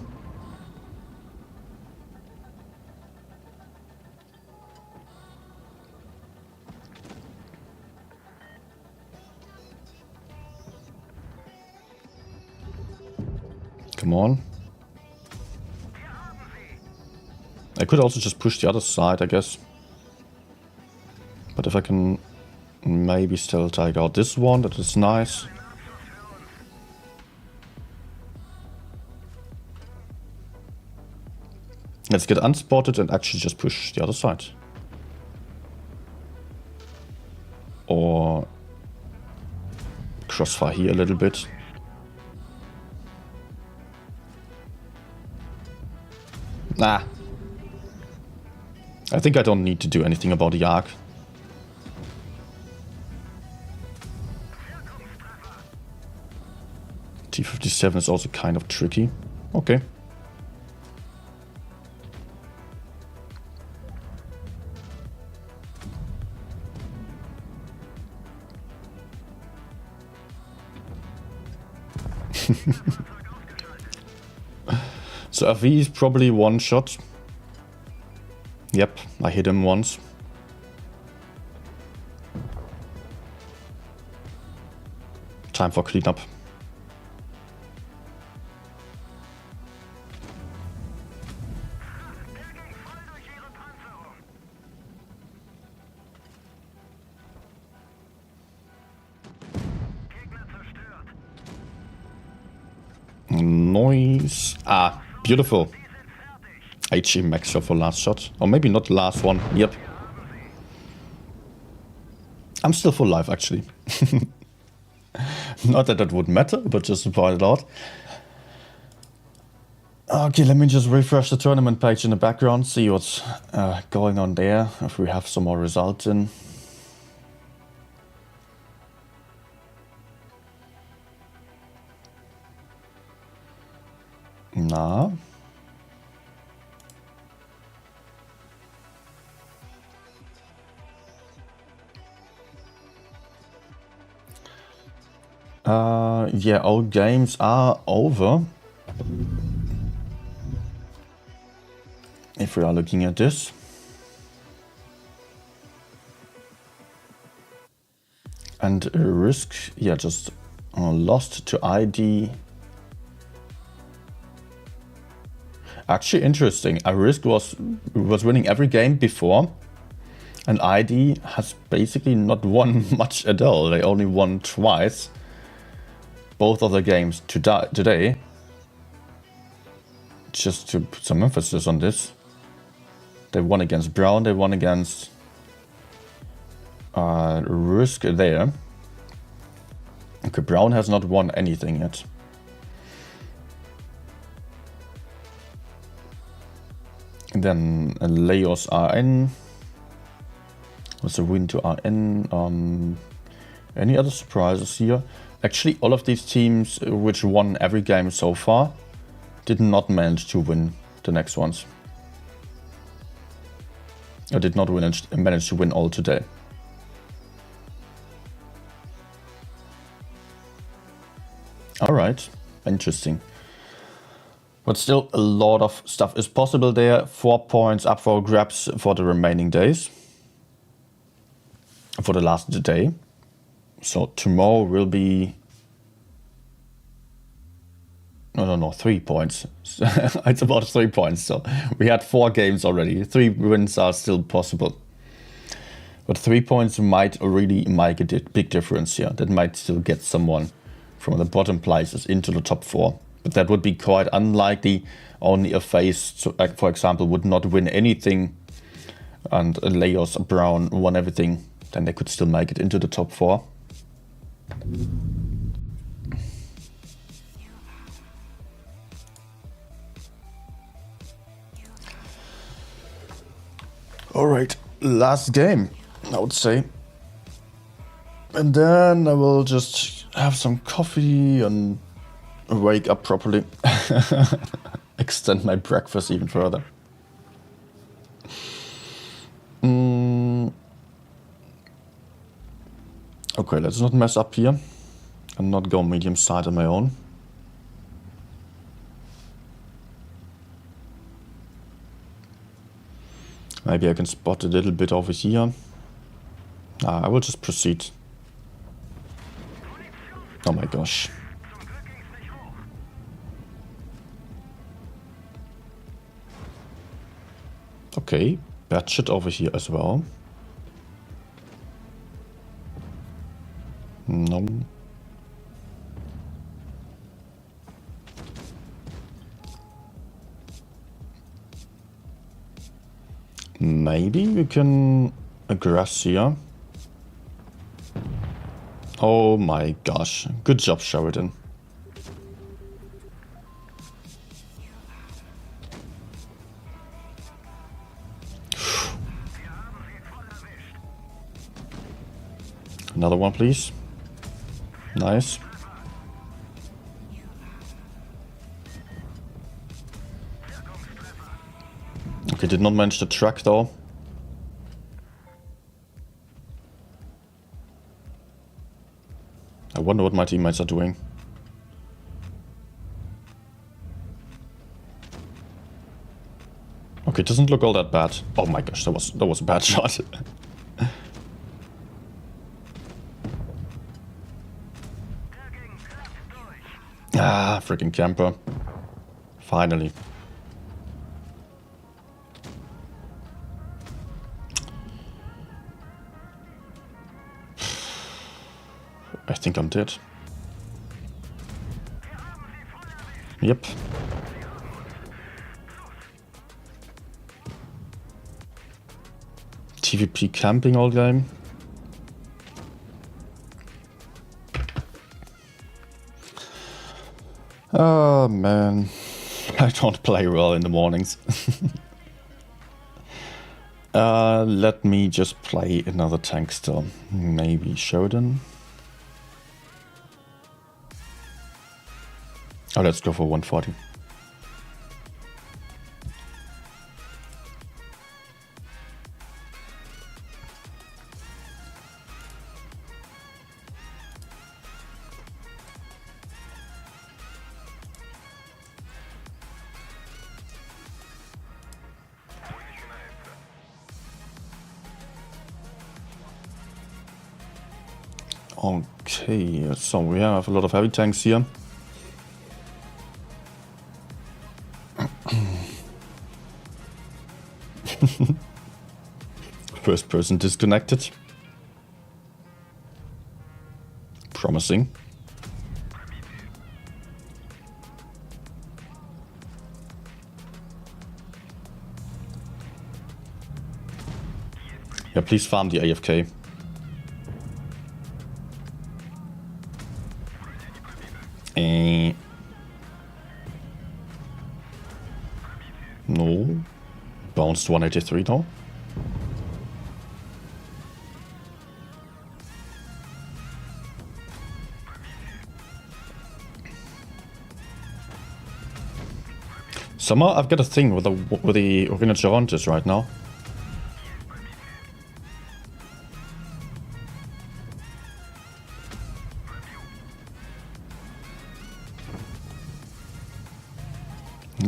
Come on. I could also just push the other side, I guess. But if I can maybe still take out this one, that is nice. Let's get unspotted and actually just push the other side. Or crossfire here a little bit. Nah. I think I don't need to do anything about the arc. T57 is also kind of tricky. Okay. So FV is probably one shot. Yep, I hit him once. Time for cleanup. Noise. Ah, beautiful. HE max shot for last shot. Or maybe not the last one. Yep. I'm still full life, actually. Not that that would matter, but just to point it out. Okay, let me just refresh the tournament page in the background, see what's going on there, if we have some more results in. Nah. Yeah, all games are over. If we are looking at this. And Risk, yeah, just lost to ID. Actually interesting. Risk was winning every game before. And ID has basically not won much at all. They only won twice. Both of the games today. Just to put some emphasis on this. They won against Brown, they won against Risk there. Okay, Brown has not won anything yet. And then Laos RN. Was a win to RN. Any other surprises here? Actually, all of these teams which won every game so far did not manage to win the next ones. Or did not manage to win all today. Alright, interesting. But still, a lot of stuff is possible there. 4 points up for grabs for the remaining days. For the last day. So tomorrow will be... No, 3 points. It's about 3 points. So we had 4 games already. 3 wins are still possible. But 3 points might really make a big difference here. That might still get someone from the bottom places into the top 4. But that would be quite unlikely. Only a face, for example, would not win anything. And Laos, Brown won everything. Then they could still make it into the top 4. Alright, last game, I would say. And then I will just have some coffee and wake up properly. Extend my breakfast even further. Okay, let's not mess up here and not go medium side on my own. Maybe I can spot a little bit over here. I will just proceed. Oh my gosh. Okay, bad shit over here as well. No. Maybe we can aggress here. Oh my gosh. Good job, Sheridan. Another one, please. Nice. Okay, did not manage the track though. I wonder what my teammates are doing. Okay, it doesn't look all that bad. Oh my gosh, that was a bad shot. Ah, freaking camper. Finally. I think I'm dead. Yep. TVP camping all game. Oh man, I don't play well in the mornings. Let me just play another tank still. Maybe Shodan. Oh, let's go for 140. Okay, so we have a lot of heavy tanks here. First person disconnected. Promising. Yeah, please farm the AFK. No. Bounced 183 now. Somehow I've got a thing with the Rhinocerontes right now.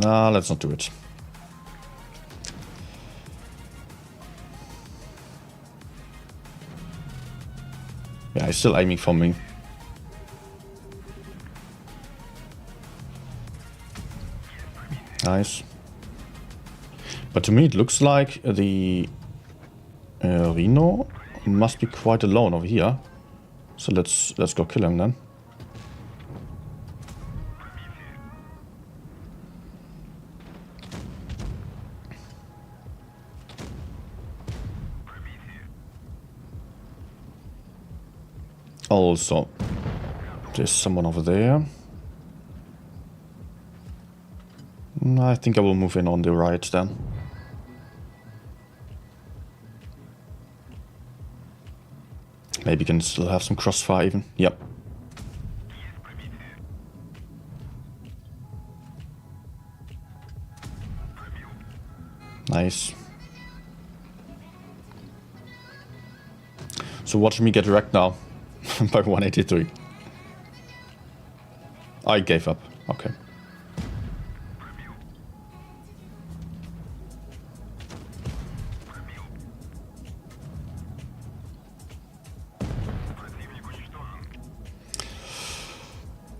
Nah, let's not do it. Yeah, he's still aiming for me. Nice. But to me it looks like the Rhino must be quite alone over here. So let's go kill him then. Also, there's someone over there. I think I will move in on the right then. Maybe can still have some crossfire even. Yep. Nice. So watch me get wrecked now. By 183. I gave up. Okay.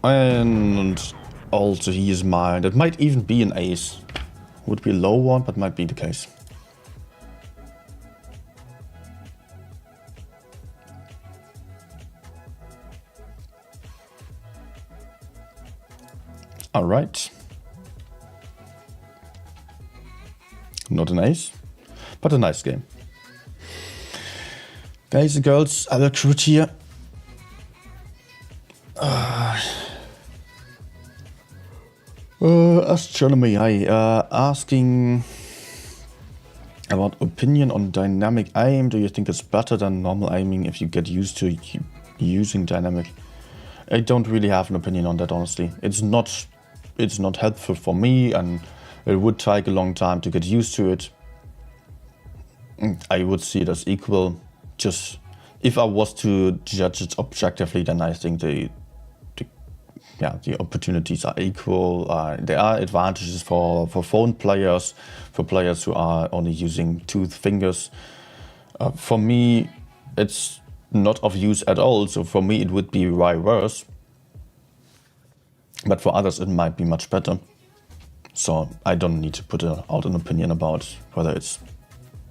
And also he is mine. It might even be an ace. Would be a low one, but might be the case. All right. Not an ace, but a nice game. Guys and girls, I will recruit here. Astronomy, asking about opinion on dynamic aim. Do you think it's better than normal aiming if you get used to using dynamic? I don't really have an opinion on that, honestly. It's not helpful for me, and it would take a long time to get used to it. I would see it as equal. Just if I was to judge it objectively, then I think the opportunities are equal. There are advantages for phone players, for players who are only using 2 fingers. For me, it's not of use at all, so for me it would be worse. But for others it might be much better. So I don't need to put out an opinion about whether it's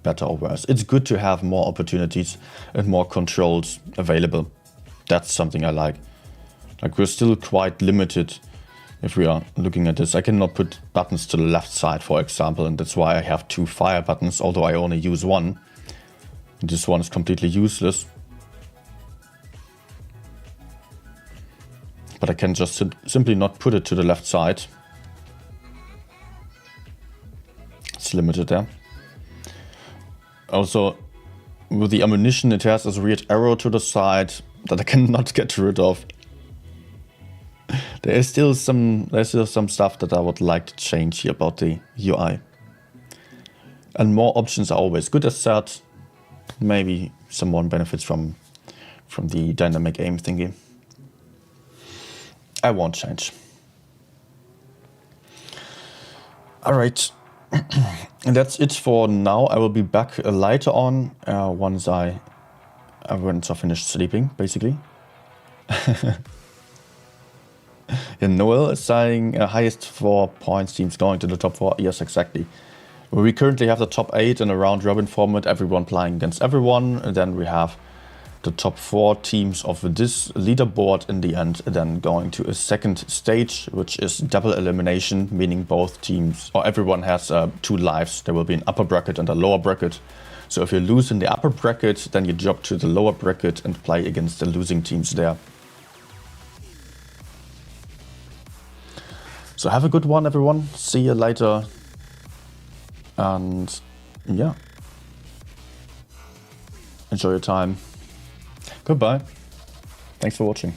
better or worse. It's good to have more opportunities and more controls available. That's something I like. Like, we're still quite limited if we are looking at this. I cannot put buttons to the left side, for example, and that's why I have 2 fire buttons, although I only use 1. This one is completely useless. But I can just simply not put it to the left side. It's limited there. Also, with the ammunition, it has this weird arrow to the side that I cannot get rid of. There's still some stuff that I would like to change here about the UI. And more options are always good, as said. Maybe someone benefits from the dynamic aim thingy. I won't change. Alright. And that's it for now. I will be back later on once I finished sleeping, basically. And Noel is saying highest 4 points teams going to the top 4. Yes, exactly. We currently have the top 8 in a round robin format, everyone playing against everyone. And then we have the top 4 teams of this leaderboard in the end, then going to a second stage, which is double elimination, meaning both teams or everyone has 2 lives. There will be an upper bracket and a lower bracket. So if you lose in the upper bracket, then you drop to the lower bracket and play against the losing teams there. So have a good one, everyone. See you later. And yeah, enjoy your time. Goodbye. Thanks for watching.